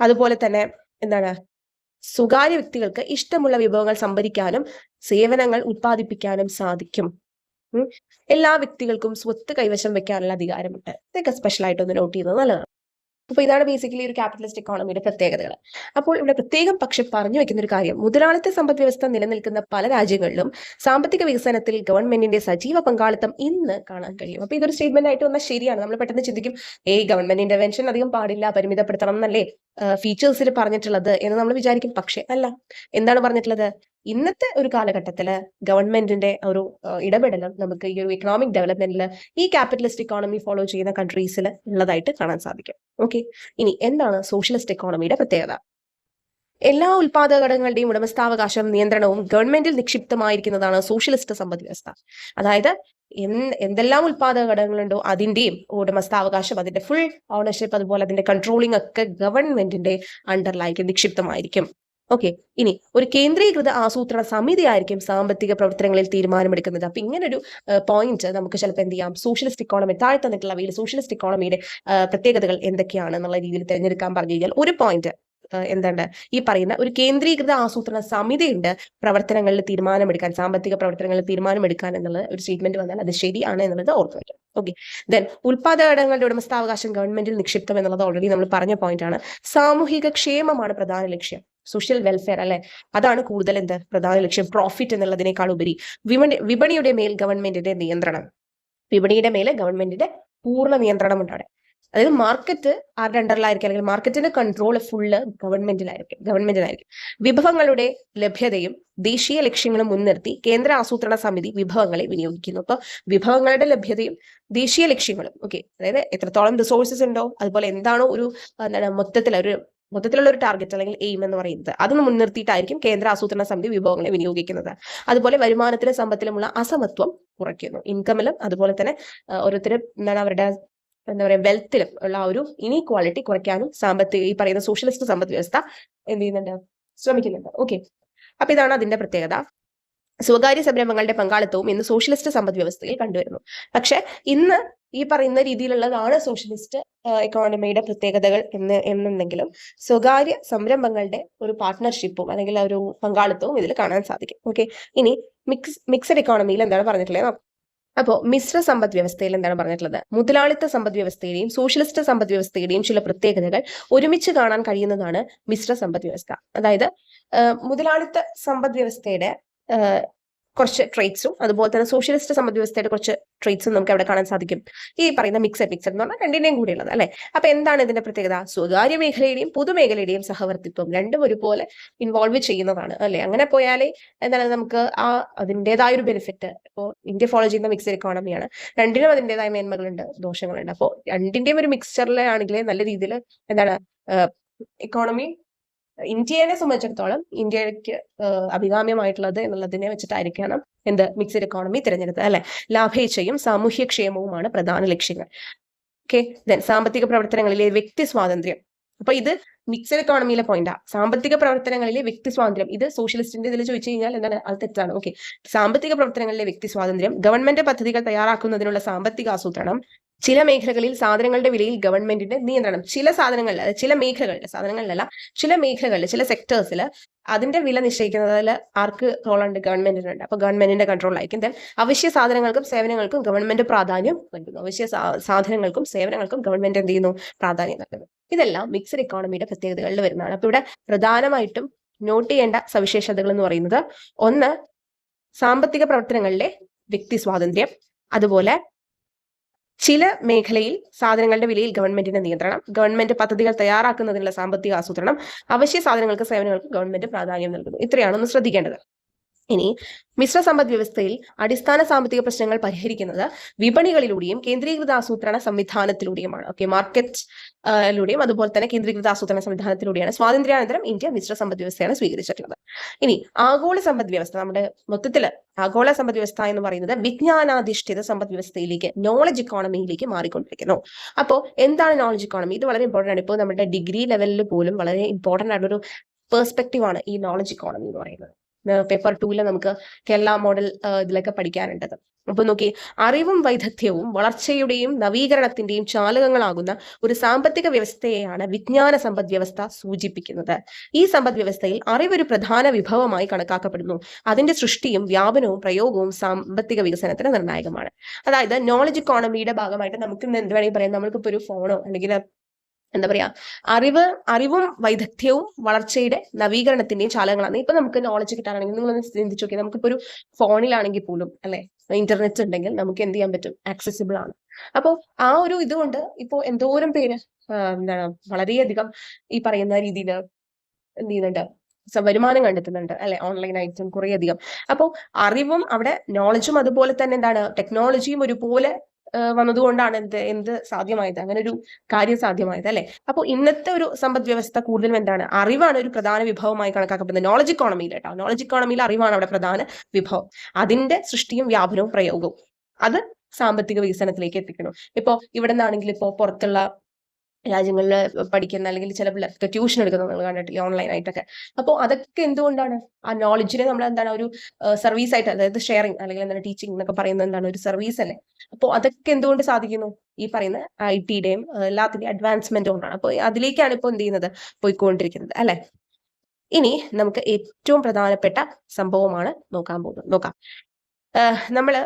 അതുപോലെ തന്നെ എന്താണ് സ്വകാര്യ വ്യക്തികൾക്ക് ഇഷ്ടമുള്ള വിഭവങ്ങൾ സംഭരിക്കാനും സേവനങ്ങൾ ഉത്പാദിപ്പിക്കാനും സാധിക്കും. എല്ലാ വ്യക്തികൾക്കും സ്വത്ത് കൈവശം വെക്കാനുള്ള അധികാരമുണ്ട്. ഇതൊക്കെ സ്പെഷ്യലായിട്ട് ഒന്ന് നോട്ട് ചെയ്യുന്നത് നല്ലതാണ്. അപ്പൊ ഇതാണ് ബേസിക്കലി ഒരു ക്യാപിറ്റലിസ്റ്റ് ഇക്കോണമിയുടെ പ്രത്യേകതകൾ. അപ്പോൾ ഇവിടെ പ്രത്യേകം പക്ഷെ പറഞ്ഞു വെക്കുന്ന ഒരു കാര്യം, മുതലാളിത്ത സമ്പദ് വ്യവസ്ഥ നിലനിൽക്കുന്ന പല രാജ്യങ്ങളിലും സാമ്പത്തിക വികസനത്തിൽ ഗവൺമെന്റിന്റെ സജീവ പങ്കാളിത്തം ഇന്ന് കാണാൻ കഴിയും. അപ്പൊ ഇതൊരു സ്റ്റേറ്റ്മെന്റ് ആയിട്ട് വന്നാൽ ശരിയാണ്. നമ്മൾ പെട്ടെന്ന് ചിന്തിക്കും, ഗവൺമെന്റ് ഇന്റർവെൻഷൻ അധികം പാടില്ല, പരിമിതപ്പെടുത്തണം എന്നല്ലേ ഫീച്ചേഴ്സിൽ പറഞ്ഞിട്ടുള്ളത് എന്ന് നമ്മൾ വിചാരിക്കും. പക്ഷെ അല്ല, എന്താണ് പറഞ്ഞിട്ടുള്ളത്? ഇന്നത്തെ ഒരു കാലഘട്ടത്തില് ഗവൺമെന്റിന്റെ ഒരു ഇടപെടലും നമുക്ക് ഈ ഒരു എക്കണോമിക് ഡെവലപ്മെന്റിൽ ഈ ക്യാപിറ്റലിസ്റ്റ് ഇക്കോണമി ഫോളോ ചെയ്യുന്ന കൺട്രീസിൽ ഉള്ളതായിട്ട് കാണാൻ സാധിക്കും. ഓക്കെ, ഇനി എന്താണ് സോഷ്യലിസ്റ്റ് ഇക്കോണമിയുടെ പ്രത്യേകത? എല്ലാ ഉൽപാദക ഘടകങ്ങളുടെയും ഉടമസ്ഥാവകാശം നിയന്ത്രണവും ഗവൺമെന്റിൽ നിക്ഷിപ്തമായിരിക്കുന്നതാണ് സോഷ്യലിസ്റ്റ് സമ്പദ് വ്യവസ്ഥ. അതായത് എന്തെല്ലാം ഉൽപാദക ഘടകങ്ങളുണ്ടോ അതിന്റെയും ഉടമസ്ഥാവകാശം, അതിന്റെ ഫുൾ ഓണർഷിപ്പ്, അതുപോലെ അതിന്റെ കൺട്രോളിംഗ് ഒക്കെ ഗവൺമെന്റിന്റെ അണ്ടറിലായിരിക്കും, നിക്ഷിപ്തമായിരിക്കും. ഓക്കെ, ഇനി ഒരു കേന്ദ്രീകൃത ആസൂത്രണ സമിതി ആയിരിക്കും സാമ്പത്തിക പ്രവർത്തനങ്ങളിൽ തീരുമാനമെടുക്കുന്നത്. അപ്പൊ ഇങ്ങനൊരു പോയിന്റ് നമുക്ക് ചിലപ്പോൾ എന്ത് ചെയ്യാം, സോഷ്യലിസ്റ്റ് ഇക്കോണമി താഴെ തന്നിട്ടുള്ള അവയിൽ സോഷ്യലിസ്റ്റ് ഇക്കോണമിയുടെ പ്രത്യേകതകൾ എന്തൊക്കെയാണ് എന്നുള്ള രീതിയിൽ തിരഞ്ഞെടുക്കാൻ പറഞ്ഞു കഴിഞ്ഞാൽ ഒരു പോയിന്റ് എന്താണ് ഈ പറയുന്ന ഒരു കേന്ദ്രീകൃത ആസൂത്രണ സമിതിയുണ്ട് പ്രവർത്തനങ്ങളിൽ തീരുമാനമെടുക്കാൻ, സാമ്പത്തിക പ്രവർത്തനങ്ങളിൽ തീരുമാനമെടുക്കാൻ എന്നുള്ള ഒരു സ്റ്റേറ്റ്മെന്റ് വന്നാൽ അത് ശരിയാണ് എന്നുള്ളത് ഓർത്ത് വയ്ക്കാം. ഓക്കെ, ദെൻ ഉൽപാദക ഘടകങ്ങളുടെ ഉടമസ്ഥാവകാശം ഗവൺമെന്റിൽ നിക്ഷിപ്തം എന്നുള്ളത് ഓൾറെഡി നമ്മൾ പറഞ്ഞ പോയിന്റ് ആണ്. സാമൂഹിക ക്ഷേമമാണ് പ്രധാന ലക്ഷ്യം, സോഷ്യൽ വെൽഫെയർ അല്ലെ, അതാണ് കൂടുതൽ പ്രധാന ലക്ഷ്യം, പ്രോഫിറ്റ് എന്നുള്ളതിനേക്കാൾ ഉപരി. വിപണിയുടെ മേൽ ഗവൺമെന്റിന്റെ നിയന്ത്രണം, വിപണിയുടെ മേലെ ഗവൺമെന്റിന്റെ പൂർണ്ണ നിയന്ത്രണം ഉണ്ടാണ്. അതായത് മാർക്കറ്റ് ആരുടെ അണ്ടറിലായിരിക്കും, അല്ലെങ്കിൽ മാർക്കറ്റിന്റെ കൺട്രോൾ ഫുള്ള് ഗവൺമെന്റിലായിരിക്കും. വിഭവങ്ങളുടെ ലഭ്യതയും ദേശീയ ലക്ഷ്യങ്ങളും മുൻനിർത്തി കേന്ദ്ര ആസൂത്രണ സമിതി വിഭവങ്ങളെ വിനിയോഗിക്കുന്നു. അപ്പൊ വിഭവങ്ങളുടെ ലഭ്യതയും ദേശീയ ലക്ഷ്യങ്ങളും, ഓക്കെ, അതായത് എത്രത്തോളം റിസോഴ്സസ് ഉണ്ടോ, അതുപോലെ എന്താണോ ഒരു എന്താണ് മൊത്തത്തിലുള്ള ഒരു ടാർഗറ്റ് അല്ലെങ്കിൽ എയിം എന്ന് പറയുന്നത്, അതൊന്ന് മുൻനിർത്തിയിട്ടായിരിക്കും കേന്ദ്ര ആസൂത്രണ സമിതി വിഭവങ്ങളെ വിനിയോഗിക്കുന്നത്. അതുപോലെ വരുമാനത്തിലും സമ്പത്തിലുമുള്ള അസമത്വം കുറയ്ക്കുന്നു. ഇൻകമിലും അതുപോലെ തന്നെ ഓരോരുത്തരും എന്താണ് അവരുടെ എന്താ പറയുക വെൽത്തിലും ഉള്ള ഒരു ഇനീക്വാളിറ്റി കുറയ്ക്കാനും ഈ പറയുന്ന സോഷ്യലിസ്റ്റ് സമ്പദ് വ്യവസ്ഥ എന്ത് ചെയ്യുന്നുണ്ട്, ശ്രമിക്കുന്നുണ്ട്. ഓക്കെ, അപ്പൊ ഇതാണ് അതിന്റെ പ്രത്യേകത. സ്വകാര്യ സംരംഭങ്ങളുടെ പങ്കാളിത്തവും ഇന്ന് സോഷ്യലിസ്റ്റ് സമ്പദ് വ്യവസ്ഥയിൽ കണ്ടുവരുന്നു. പക്ഷെ ഇന്ന് ഈ പറയുന്ന രീതിയിലുള്ളതാണ് സോഷ്യലിസ്റ്റ് എക്കോണമിയുടെ പ്രത്യേകതകൾ എന്നുണ്ടെങ്കിലും സ്വകാര്യ സംരംഭങ്ങളുടെ ഒരു പാർട്ട്ണർഷിപ്പും അല്ലെങ്കിൽ ഒരു പങ്കാളിത്തവും ഇതിൽ കാണാൻ സാധിക്കും. ഓക്കെ, ഇനി മിക്സഡ് എക്കോണമിയിൽ എന്താണ് പറഞ്ഞിട്ടുള്ളത്? അപ്പോൾ മിശ്ര സമ്പദ് വ്യവസ്ഥയിൽ എന്താണ് പറഞ്ഞിട്ടുള്ളത്? മുതലാളിത്ത സമ്പദ് വ്യവസ്ഥയുടെയും സോഷ്യലിസ്റ്റ് സമ്പദ് വ്യവസ്ഥയുടെയും ചില പ്രത്യേകതകൾ ഒരുമിച്ച് കാണാൻ കഴിയുന്നതാണ് മിശ്ര സമ്പദ് വ്യവസ്ഥ. അതായത് മുതലാളിത്ത സമ്പദ് വ്യവസ്ഥയുടെ കുറച്ച് ട്രേറ്റ്സും അതുപോലെ തന്നെ സോഷ്യലിസ്റ്റ് സമ്പദ് വ്യവസ്ഥയുടെ കുറച്ച് ട്രേറ്റ്സും നമുക്ക് അവിടെ കാണാൻ സാധിക്കും. ഈ പറയുന്ന മിക്സഡ് എന്ന് പറഞ്ഞാൽ രണ്ടിന്റെയും കൂടിയുള്ളത് അല്ലെ. അപ്പൊ എന്താണ് ഇതിന്റെ പ്രത്യേകത? സ്വകാര്യ മേഖലയുടെയും പൊതുമേഖലയുടെയും സഹവർത്തിത്വം രണ്ടും ഒരുപോലെ ഇൻവോൾവ് ചെയ്യുന്നതാണ് അല്ലെ. അങ്ങനെ പോയാലേ എന്താണ് നമുക്ക് അതിൻ്റെതായ ഒരു ബെനിഫിറ്റ്. ഇപ്പോൾ ഇന്ത്യ ഫോളോ ചെയ്യുന്ന മിക്സഡ് എക്കോണമിയാണ്. രണ്ടിനും അതിൻ്റെതായ മേന്മകളുണ്ട്, ദോഷങ്ങളുണ്ട്. അപ്പോൾ രണ്ടിന്റെയും ഒരു മിക്സ്ചറിലാണെങ്കിലേ നല്ല രീതിയിൽ എന്താണ് എക്കോണമി ഇന്ത്യയെ സംബന്ധിച്ചിടത്തോളം ഇന്ത്യക്ക് അഭികാമ്യമായിട്ടുള്ളത് എന്നുള്ളതിനെ വെച്ചിട്ടായിരിക്കണം എന്ത് മിക്സഡ് എക്കോണമി തിരഞ്ഞെടുത്തത് അല്ലെ. ലാഭേച്ഛയും സാമൂഹ്യക്ഷേമവുമാണ് പ്രധാന ലക്ഷ്യങ്ങൾ. ഓക്കെ, ദെൻ സാമ്പത്തിക പ്രവർത്തനങ്ങളിലെ വ്യക്തി സ്വാതന്ത്ര്യം. അപ്പൊ ഇത് മിക്സഡ് എക്കോണമിയിലെ പോയിന്റാ. സാമ്പത്തിക പ്രവർത്തനങ്ങളിലെ വ്യക്തി സ്വാതന്ത്ര്യം, ഇത് സോഷ്യലിസ്റ്റിന്റെ ഇതിൽ ചോദിച്ചു കഴിഞ്ഞാൽ എന്താണ്, അത് തെറ്റാണ്. ഓക്കെ, സാമ്പത്തിക പ്രവർത്തനങ്ങളിലെ വ്യക്തി സ്വാതന്ത്ര്യം, ഗവൺമെന്റ് പദ്ധതികൾ തയ്യാറാക്കുന്നതിനുള്ള സാമ്പത്തിക ആസൂത്രണം, ചില മേഖലകളിൽ സാധനങ്ങളുടെ വിലയിൽ ഗവൺമെന്റിന്റെ നിയന്ത്രണം. ചില സാധനങ്ങളിലല്ല, ചില സെക്ടേഴ്സിൽ അതിന്റെ വില നിശ്ചയിക്കുന്നതിൽ ആർക്ക് റോളുണ്ട്? ഗവൺമെന്റിനുണ്ട്. അപ്പൊ ഗവൺമെന്റിന്റെ കൺട്രോളിലായിരിക്കും. ദെൻ അവശ്യ സാധനങ്ങൾക്കും സേവനങ്ങൾക്കും ഗവൺമെന്റ് പ്രാധാന്യം നൽകുന്നു. അവശ്യ സാധനങ്ങൾക്കും സേവനങ്ങൾക്കും ഗവൺമെന്റ് എന്ത് ചെയ്യുന്നു? പ്രാധാന്യം നൽകുന്നു. ഇതെല്ലാം മിക്സഡ് എക്കോണമിയുടെ പ്രത്യേകതകളിൽ വരുന്നതാണ്. അപ്പൊ ഇവിടെ പ്രധാനമായിട്ടും നോട്ട് ചെയ്യേണ്ട സവിശേഷതകൾ എന്ന് പറയുന്നത്, ഒന്ന് സാമ്പത്തിക പ്രവർത്തനങ്ങളിലെ വ്യക്തി സ്വാതന്ത്ര്യം, അതുപോലെ ചില മേഖലയിൽ സാധനങ്ങളുടെ വിലയിൽ ഗവൺമെന്റിന്റെ നിയന്ത്രണം, ഗവൺമെന്റ് പദ്ധതികൾ തയ്യാറാക്കുന്നതിനുള്ള സാമ്പത്തിക ആസൂത്രണം, അവശ്യ സാധനങ്ങൾക്ക് സേവനങ്ങൾക്ക് ഗവൺമെന്റ് പ്രാധാന്യം നൽകുന്നു. ഇത്രയാണ് ഒന്ന് ശ്രദ്ധിക്കേണ്ടത്. ഇനി മിശ്ര സമ്പദ് വ്യവസ്ഥയിൽ അടിസ്ഥാന സാമ്പത്തിക പ്രശ്നങ്ങൾ പരിഹരിക്കുന്നത് വിപണികളിലൂടെയും കേന്ദ്രീകൃത ആസൂത്രണ സംവിധാനത്തിലൂടെയുമാണ്. ഓക്കെ, മാർക്കറ്റിലൂടെയും അതുപോലെ തന്നെ കേന്ദ്രീകൃത ആസൂത്രണ സംവിധാനത്തിലൂടെയാണ് സ്വാതന്ത്ര്യാനന്തരം ഇന്ത്യ മിശ്ര സമ്പദ് വ്യവസ്ഥയാണ് സ്വീകരിച്ചിട്ടുള്ളത്. ഇനി ആഗോള സമ്പദ് വ്യവസ്ഥ, നമ്മുടെ മൊത്തത്തില് ആഗോള സമ്പദ് വ്യവസ്ഥ എന്ന് പറയുന്നത് വിജ്ഞാനാധിഷ്ഠിത സമ്പദ് വ്യവസ്ഥയിലേക്ക്, നോളജ് ഇക്കോണമിയിലേക്ക് മാറിക്കൊണ്ടിരിക്കുന്നു. അപ്പോൾ എന്താണ് നോളജ് ഇക്കോണമി? ഇത് വളരെ ഇമ്പോർട്ടൻ്റ് ആണ്. ഇപ്പോൾ നമ്മുടെ ഡിഗ്രി ലെവലിൽ പോലും വളരെ ഇമ്പോർട്ടൻ്റ് ആയിട്ടൊരു പെർസ്പെക്റ്റീവ് ആണ് ഈ നോളജ് ഇക്കോണമി എന്ന് പറയുന്നത്. പേപ്പർ 2 നമുക്ക് കേരള മോഡൽ ഇതിലൊക്കെ പഠിക്കാനുണ്ടത്. അപ്പൊ നോക്കി, അറിവും വൈദഗ്ധ്യവും വളർച്ചയുടെയും നവീകരണത്തിന്റെയും ചാലകങ്ങളാകുന്ന ഒരു സാമ്പത്തിക വ്യവസ്ഥയെയാണ് വിജ്ഞാന സമ്പദ് വ്യവസ്ഥ സൂചിപ്പിക്കുന്നത്. ഈ സമ്പദ് വ്യവസ്ഥയിൽ അറിവൊരു പ്രധാന വിഭവമായി കണക്കാക്കപ്പെടുന്നു. അതിന്റെ സൃഷ്ടിയും വ്യാപനവും പ്രയോഗവും സാമ്പത്തിക വികസനത്തിന് നിർണായകമാണ്. അതായത് നോളജ് ഇക്കോണമിയുടെ ഭാഗമായിട്ട് നമുക്ക് എന്ത് വേണമെങ്കിൽ പറയാം, നമ്മൾക്കിപ്പോ ഒരു ഫോണോ അല്ലെങ്കിൽ എന്താ പറയാ, അറിവും വൈദഗ്ധ്യവും വളർച്ചയുടെ നവീകരണത്തിന്റെയും ചാലകങ്ങളാണ്. ഇപ്പൊ നമുക്ക് നോളജ് കിട്ടാനാണെങ്കിൽ നിങ്ങളൊന്ന് ചിന്തിച്ചു നോക്കി, നമുക്കിപ്പോ ഒരു ഫോണിലാണെങ്കിൽ പോലും അല്ലെ, ഇന്റർനെറ്റ് ഉണ്ടെങ്കിൽ നമുക്ക് എന്ത് ചെയ്യാൻ പറ്റും? ആക്സസിബിൾ ആണ്. അപ്പോൾ ആ ഒരു ഇതുകൊണ്ട് ഇപ്പോ എന്തോരം പേര് എന്താണ് വളരെയധികം ഈ പറയുന്ന രീതിയിൽ എന്ത് ചെയ്യുന്നുണ്ട്, വരുമാനം കണ്ടെത്തുന്നുണ്ട് അല്ലെ, ഓൺലൈനായിട്ടും കുറേയധികം. അപ്പോൾ അറിവും അവിടെ നോളജും അതുപോലെ തന്നെ എന്താണ് ടെക്നോളജിയും ഒരുപോലെ വന്നതുകൊണ്ടാണ് എന്ത് സാധ്യമായത്, അങ്ങനെ ഒരു കാര്യം സാധ്യമായത് അല്ലെ. അപ്പോൾ ഇന്നത്തെ ഒരു സമ്പദ് വ്യവസ്ഥ കൂടുതലും എന്താണ്, അറിവാണ് ഒരു പ്രധാന വിഭവമായി കണക്കാക്കപ്പെടുന്നത്. നോളജ് ഇക്കോണമിയിൽ കേട്ടോ, നോളജ് ഇക്കോണമിയിൽ അറിവാണ് അവിടെ പ്രധാന വിഭവം. അതിന്റെ സൃഷ്ടിയും വ്യാപനവും പ്രയോഗവും അത് സാമ്പത്തിക വികസനത്തിലേക്ക് എത്തിക്കണം. ഇപ്പോ ഇവിടെ നിന്നാണെങ്കിൽ ഇപ്പോ പുറത്തുള്ള രാജ്യങ്ങളിൽ പഠിക്കുന്ന അല്ലെങ്കിൽ ചില പിള്ളേർക്ക് ട്യൂഷൻ എടുക്കുന്നത് നമ്മൾ കണ്ടിട്ടില്ല ഓൺലൈൻ ആയിട്ടൊക്കെ. അപ്പോൾ അതൊക്കെ എന്തുകൊണ്ടാണ്? ആ നോളജിനെ നമ്മൾ എന്താണ് ഒരു സർവീസ് ആയിട്ട്, അതായത് ഷെയറിങ് അല്ലെങ്കിൽ എന്താണ് ടീച്ചിങ് എന്നൊക്കെ പറയുന്നത് എന്താണ്, ഒരു സർവീസ് അല്ലേ. അപ്പോൾ അതൊക്കെ എന്തുകൊണ്ട് സാധിക്കുന്നു? ഈ പറയുന്ന IT-യുടെയും എല്ലാത്തിന്റെയും അഡ്വാൻസ്മെന്റ് കൊണ്ടാണ്. അപ്പോൾ അതിലേക്കാണ് ഇപ്പോൾ എന്ത് ചെയ്യുന്നത്, പോയിക്കൊണ്ടിരിക്കുന്നത് അല്ലെ. ഇനി നമുക്ക് ഏറ്റവും പ്രധാനപ്പെട്ട സംഭവമാണ് നോക്കാം. നമ്മള്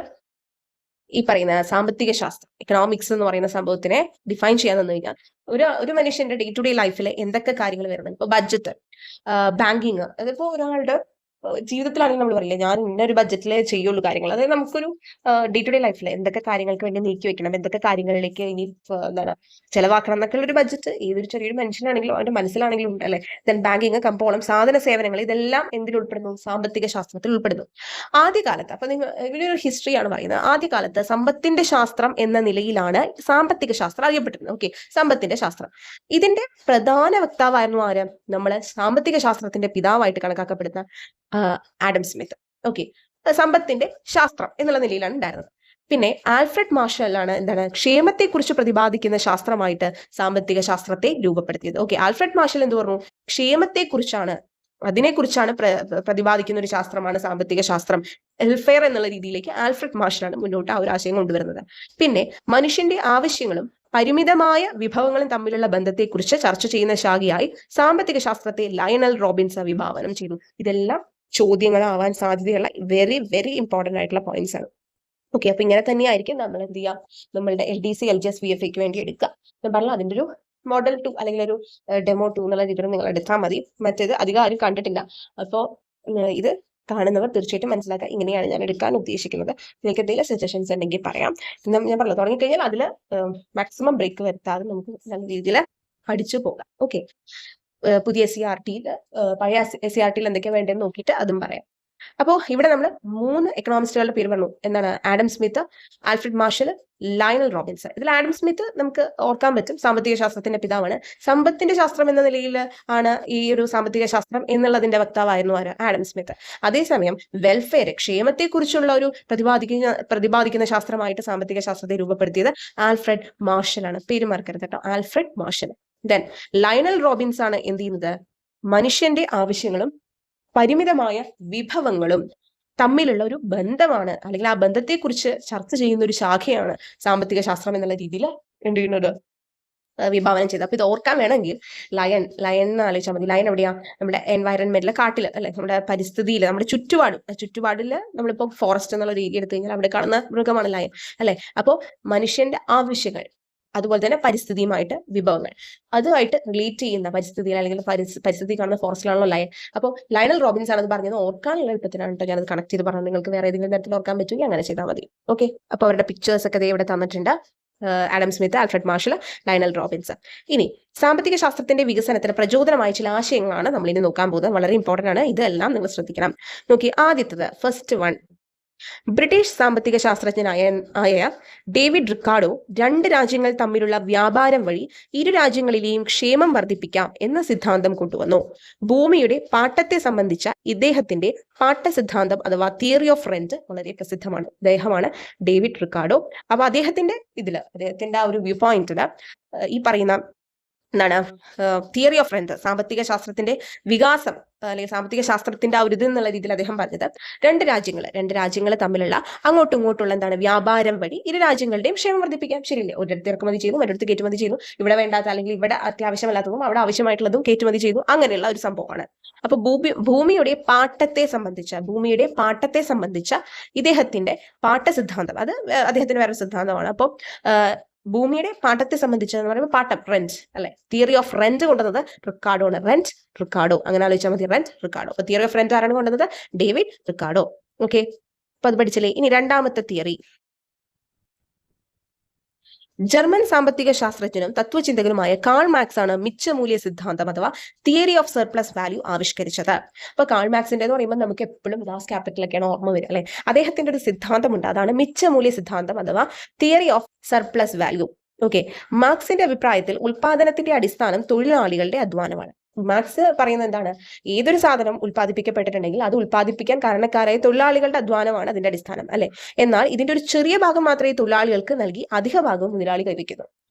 ഈ പറയുന്ന സാമ്പത്തിക ശാസ്ത്രം, എക്കണോമിക്സ് എന്ന് പറയുന്ന സംഭവത്തിനെ ഡിഫൈൻ ചെയ്യാൻ തന്നു കഴിഞ്ഞാൽ ഒരു മനുഷ്യന്റെ ഡേ ടു ഡേ ലൈഫിൽ എന്തൊക്കെ കാര്യങ്ങൾ വരുന്നത്, ഇപ്പൊ ബഡ്ജറ്റ്, ബാങ്കിങ്, അതിപ്പോ ഒരാളുടെ ജീവിതത്തിലാണെങ്കിൽ നമ്മൾ പറയില്ലേ ഞാൻ ഇന്നൊരു ബഡ്ജറ്റിലേ ചെയ്യുള്ളൂ കാര്യങ്ങൾ. അതായത് നമുക്കൊരു ഡേ ടു ഡേ ലൈഫിൽ എന്തൊക്കെ കാര്യങ്ങൾക്ക് വേണ്ടി നീക്കി വെക്കണം, എന്തൊക്കെ കാര്യങ്ങളിലേക്ക് ഇനി എന്താണ് ചെലവാക്കണം എന്നൊക്കെ ഒരു ബഡ്ജറ്റ് ഏതൊരു ചെറിയൊരു മനുഷ്യനാണെങ്കിലും അവന്റെ മനസ്സിലാണെങ്കിലും ഉണ്ട് അല്ലെ. ദെൻ ബാങ്കിങ്, കമ്പോളം, സാധന സേവനങ്ങൾ, ഇതെല്ലാം എന്തിൽ ഉൾപ്പെടുന്നു? സാമ്പത്തിക ശാസ്ത്രത്തിൽ ഉൾപ്പെടുന്നു. ആദ്യകാലത്ത് അപ്പൊ നിങ്ങൾ ഇവിടെ ഒരു ഹിസ്റ്ററിയാണ് പറയുന്നത്. ആദ്യകാലത്ത് സമ്പത്തിന്റെ ശാസ്ത്രം എന്ന നിലയിലാണ് സാമ്പത്തിക ശാസ്ത്രം അറിയപ്പെട്ടിരുന്നത്. ഓക്കെ, സമ്പത്തിന്റെ ശാസ്ത്രം. ഇതിന്റെ പ്രധാന വക്താവായിരുന്നു ആര്? നമ്മള് സാമ്പത്തിക ശാസ്ത്രത്തിന്റെ പിതാവായിട്ട് കണക്കാക്കപ്പെടുന്ന ആഡം സ്മിത്ത്. ഓക്കെ, സമ്പത്തിന്റെ ശാസ്ത്രം എന്നുള്ള നിലയിലാണ് ഉണ്ടായിരുന്നത്. പിന്നെ ആൽഫ്രഡ് മാർഷലാണ് എന്താണ് ക്ഷേമത്തെക്കുറിച്ച് പ്രതിപാദിക്കുന്ന ശാസ്ത്രമായിട്ട് സാമ്പത്തിക ശാസ്ത്രത്തെ രൂപപ്പെടുത്തിയത്. ഓക്കെ, ആൽഫ്രഡ് മാർഷൽ എന്ത് പറഞ്ഞു? ക്ഷേമത്തെക്കുറിച്ചാണ്, അതിനെക്കുറിച്ചാണ് പ്രതിപാദിക്കുന്ന ഒരു ശാസ്ത്രമാണ് സാമ്പത്തിക ശാസ്ത്രം. വെൽഫെയർ എന്നുള്ള രീതിയിലേക്ക് ആൽഫ്രഡ് മാർഷലാണ് മുന്നോട്ട് ആ ഒരു ആശയം കൊണ്ടുവരുന്നത്. പിന്നെ മനുഷ്യന്റെ ആവശ്യങ്ങളും പരിമിതമായ വിഭവങ്ങളും തമ്മിലുള്ള ബന്ധത്തെക്കുറിച്ച് ചർച്ച ചെയ്യുന്ന ശാഖയായി സാമ്പത്തിക ശാസ്ത്രത്തെ ലയണൽ റോബിൻസ് വിഭാവനം ചെയ്തു. ഇതെല്ലാം ചോദ്യങ്ങളാവാൻ സാധ്യതയുള്ള വെരി വെരി ഇമ്പോർട്ടന്റ് ആയിട്ടുള്ള പോയിന്റ്സ് ആണ്. ഓക്കെ, അപ്പൊ ഇങ്ങനെ തന്നെയായിരിക്കും നമ്മൾ എന്ത് ചെയ്യുക, നമ്മളുടെ LDC, LGS, VFAക്ക് വേണ്ടി എടുക്കുക. ഞാൻ പറഞ്ഞാൽ അതിന്റെ ഒരു മോഡൽ 2 അല്ലെങ്കിൽ ഒരു ഡെമോ 2 എന്നുള്ള രീതിയിൽ നിങ്ങൾ എടുത്താൽ മതി. മറ്റേത് അധികം ആരും കണ്ടിട്ടില്ല. അപ്പോൾ ഇത് കാണുന്നവർ തീർച്ചയായിട്ടും മനസ്സിലാക്കുക, ഇങ്ങനെയാണ് ഞാൻ എടുക്കാൻ ഉദ്ദേശിക്കുന്നത്. നിങ്ങൾക്ക് എന്തെങ്കിലും സജഷൻസ് ഉണ്ടെങ്കിൽ പറയാം. ഞാൻ പറഞ്ഞു തുടങ്ങിക്കഴിഞ്ഞാൽ അതിൽ മാക്സിമം ബ്രേക്ക് വരുത്താതെ നമുക്ക് നല്ല രീതിയിൽ പഠിച്ചു പോകാം. ഓക്കെ, പുതിയ SCRTയിൽ പഴയ SCRTയിൽ എന്തൊക്കെയാണ് വേണ്ടതെന്ന് നോക്കിയിട്ട് അതും പറയാം. അപ്പോൾ ഇവിടെ നമ്മൾ 3 എക്കണോമിസ്റ്റുകളുടെ പേര് പറഞ്ഞു. എന്താണ്? Adam Smith, Alfred Marshall, Lionel Robbins. ഇതിൽ ആഡം സ്മിത്ത് നമുക്ക് ഓർക്കാൻ പറ്റും, സാമ്പത്തിക ശാസ്ത്രത്തിന്റെ പിതാവാണ്. സമ്പത്തിന്റെ ശാസ്ത്രം എന്ന നിലയിൽ ആണ് ഈ ഒരു സാമ്പത്തിക ശാസ്ത്രം എന്നുള്ളതിന്റെ വക്താവായിരുന്നു ആര്? Adam Smith. അതേസമയം വെൽഫെയർ, ക്ഷേമത്തെക്കുറിച്ചുള്ള ഒരു പ്രതിപാദിക്കുന്ന ശാസ്ത്രമായിട്ട് സാമ്പത്തിക ശാസ്ത്രത്തെ രൂപപ്പെടുത്തിയത് ആൽഫ്രഡ് മാർഷലാണ്. പേര് മറക്കരുത് കേട്ടോ, Alfred Marshall. Then Lionel Robbins ആണ് എന്ത് ചെയ്യുന്നത്? മനുഷ്യന്റെ ആവശ്യങ്ങളും പരിമിതമായ വിഭവങ്ങളും തമ്മിലുള്ള ഒരു ബന്ധമാണ്, അല്ലെങ്കിൽ ആ ബന്ധത്തെക്കുറിച്ച് ചർച്ച ചെയ്യുന്ന ഒരു ശാഖയാണ് സാമ്പത്തിക ശാസ്ത്രം എന്നുള്ള രീതിയിൽ എന്ത് ചെയ്യുന്നത്? വിഭാവനം ചെയ്ത്. അപ്പൊ ഇത് ഓർക്കാൻ വേണമെങ്കിൽ ലയൺ എന്ന് ആലോചിച്ചാൽ മതി. ലയൺ എവിടെയാ? നമ്മുടെ എൻവയറൺമെന്റിലെ കാട്ടിൽ അല്ലെ, നമ്മുടെ പരിസ്ഥിതിയിൽ, നമ്മുടെ ചുറ്റുപാടിൽ നമ്മളിപ്പോ ഫോറസ്റ്റ് എന്നുള്ള ഒരു ഏരിയ എടുത്തു കഴിഞ്ഞാൽ അവിടെ കാണുന്ന മൃഗമാണ് ലയൺ അല്ലെ. അപ്പോൾ മനുഷ്യന്റെ ആവശ്യങ്ങൾ, അതുപോലെ തന്നെ പരിസ്ഥിതിയുമായിട്ട് വിഭവങ്ങൾ, അതുമായിട്ട് റിലേറ്റ് ചെയ്യുന്ന പരിസ്ഥിതിയിൽ അല്ലെങ്കിൽ പരിസ്ഥിതി കാണുന്ന ഫോറസ്റ്റിലാണല്ലോ ലയൺ. അപ്പോൾ ലയണൽ റോബിൻസ് ആണ് അത് പറഞ്ഞത്. ഓർക്കാനുള്ള എളുപ്പത്തിനാണ് കേട്ടോ ഞാനത് കണക്ട് ചെയ്ത് പറഞ്ഞത്. നിങ്ങൾക്ക് വേറെ ഏതെങ്കിലും തരത്തിൽ ഓർക്കാൻ പറ്റുമെങ്കിൽ അങ്ങനെ ചെയ്താൽ മതി. ഓക്കെ, അപ്പോൾ അവരുടെ പിക്ചേഴ്സ് ഒക്കെ ഇവിടെ തന്നിട്ടുണ്ട്. Adam Smith, Alfred Marshall, Lionel Robbins. ഇനി സാമ്പത്തിക ശാസ്ത്രത്തിന്റെ വികസനത്തിന് പ്രചോദനമായ ചില ആശയങ്ങളാണ് നമ്മൾ ഇനി നോക്കാൻ പോകുന്നത്. വളരെ ഇമ്പോർട്ടന്റ് ആണ്, ഇതെല്ലാം നിങ്ങൾ ശ്രദ്ധിക്കണം. നോക്കി, ആദ്യത്തത് ഫസ്റ്റ് വൺ, ബ്രിട്ടീഷ് സാമ്പത്തിക ശാസ്ത്രജ്ഞനായ ഡേവിഡ് റിക്കാർഡോ 2 രാജ്യങ്ങൾ തമ്മിലുള്ള വ്യാപാരം വഴി ഇരു രാജ്യങ്ങളിലെയും ക്ഷേമം വർദ്ധിപ്പിക്കാം എന്ന സിദ്ധാന്തം കൊണ്ടുവന്നു. ഭൂമിയുടെ പാട്ടത്തെ സംബന്ധിച്ച ഇദ്ദേഹത്തിന്റെ പാട്ട സിദ്ധാന്തം അഥവാ തിയറി ഓഫ് റെന്റ് വളരെ പ്രസിദ്ധമാണ്. അദ്ദേഹമാണ് ഡേവിഡ് റിക്കാർഡോ. അപ്പൊ അദ്ദേഹത്തിന്റെ ആ ഒരു വ്യൂ പോയിന്റില് ഈ പറയുന്ന എന്താണ് തിയറി ഓഫ് റെന്റ്, സാമ്പത്തിക ശാസ്ത്രത്തിന്റെ വികാസം അല്ലെങ്കിൽ സാമ്പത്തിക ശാസ്ത്രത്തിന്റെ ആ ഒരു ഇത് എന്നുള്ള രീതിയിൽ അദ്ദേഹം പറഞ്ഞത് രണ്ട് രാജ്യങ്ങൾ തമ്മിലുള്ള അങ്ങോട്ടും ഇങ്ങോട്ടുള്ള എന്താണ് വ്യാപാരം വഴി ഇരു രാജ്യങ്ങളുടെയും ക്ഷേമം വർദ്ധിപ്പിക്കാം. ശരിയല്ലേ? ഒരിടത്ത് ഇറക്കുമതി ചെയ്തു, മറ്റൊരിടത്ത് കയറ്റുമതി ചെയ്തു. ഇവിടെ വേണ്ടാത്ത അല്ലെങ്കിൽ ഇവിടെ അത്യാവശ്യമല്ലാത്തതും അവിടെ ആവശ്യമായിട്ടുള്ളതും കയറ്റുമതി ചെയ്തു. അങ്ങനെയുള്ള ഒരു സംഭവമാണ്. അപ്പൊ ഭൂമിയുടെ പാട്ടത്തെ സംബന്ധിച്ച ഇദ്ദേഹത്തിന്റെ പാട്ട സിദ്ധാന്തം, അത് അദ്ദേഹത്തിന്റെ വേറെ സിദ്ധാന്തമാണ്. അപ്പോൾ ഭൂമിയുടെ പാട്ടത്തെ സംബന്ധിച്ച് എന്ന് പറയുമ്പോൾ പാട്ടം, റെന്റ് അല്ലെ, തിയറി ഓഫ് റെന്റ് കൊണ്ടുവന്നത് റിക്കാർഡോ ആണ്. റിക്കാർഡോ, അങ്ങനെ ആലോചിച്ചാൽ മതി. റിക്കാർഡോ. അപ്പൊ തിയറി ഓഫ് റെന്റ് ആരാണ് കൊണ്ടുവന്നത്? David Ricardo. ഓക്കെ, അപ്പൊ അത് പഠിച്ചില്ലേ? ഇനി രണ്ടാമത്തെ തിയറി, ജർമ്മൻ സാമ്പത്തിക ശാസ്ത്രജ്ഞനും തത്വചിന്തകനുമായ കാൾ മാക്സ് ആണ് മിച്ചമൂല്യ സിദ്ധാന്തം അഥവാ തിയറി ഓഫ് സർപ്ലസ് വാല്യൂ ആവിഷ്കരിച്ചത്. അപ്പൊ കാൾ മാക്സിന്റെ എന്ന് പറയുമ്പോൾ നമുക്ക് എപ്പോഴും ദാസ് ക്യാപിറ്റലൊക്കെയാണ് ഓർമ്മ വരിക അല്ലെ. അദ്ദേഹത്തിന്റെ ഒരു സിദ്ധാന്തമുണ്ട്, അതാണ് മിച്ചമൂല്യ സിദ്ധാന്തം അഥവാ theory of surplus value. Okay, മാർക്സിന്റെ അഭിപ്രായത്തിൽ ഉൽപാദനത്തിന്റെ അടിസ്ഥാനം തൊഴിലാളികളുടെ അധ്വാനമാണ്. മാർക്സ് പറയുന്നത് എന്താണ്? ഏതൊരു സാധനം ഉൽപ്പാദിപ്പിക്കപ്പെട്ടിട്ടുണ്ടെങ്കിൽ അത് ഉൽപ്പാദിപ്പിക്കാൻ കാരണക്കാരായ തൊഴിലാളികളുടെ അധ്വാനമാണ് അതിന്റെ അടിസ്ഥാനം അല്ലെ. എന്നാൽ ഇതിന്റെ ഒരു ചെറിയ ഭാഗം മാത്രമേ തൊഴിലാളികൾക്ക് നൽകി അധിക ഭാഗവും മുതലാളി കൈവയ്ക്കുന്നു.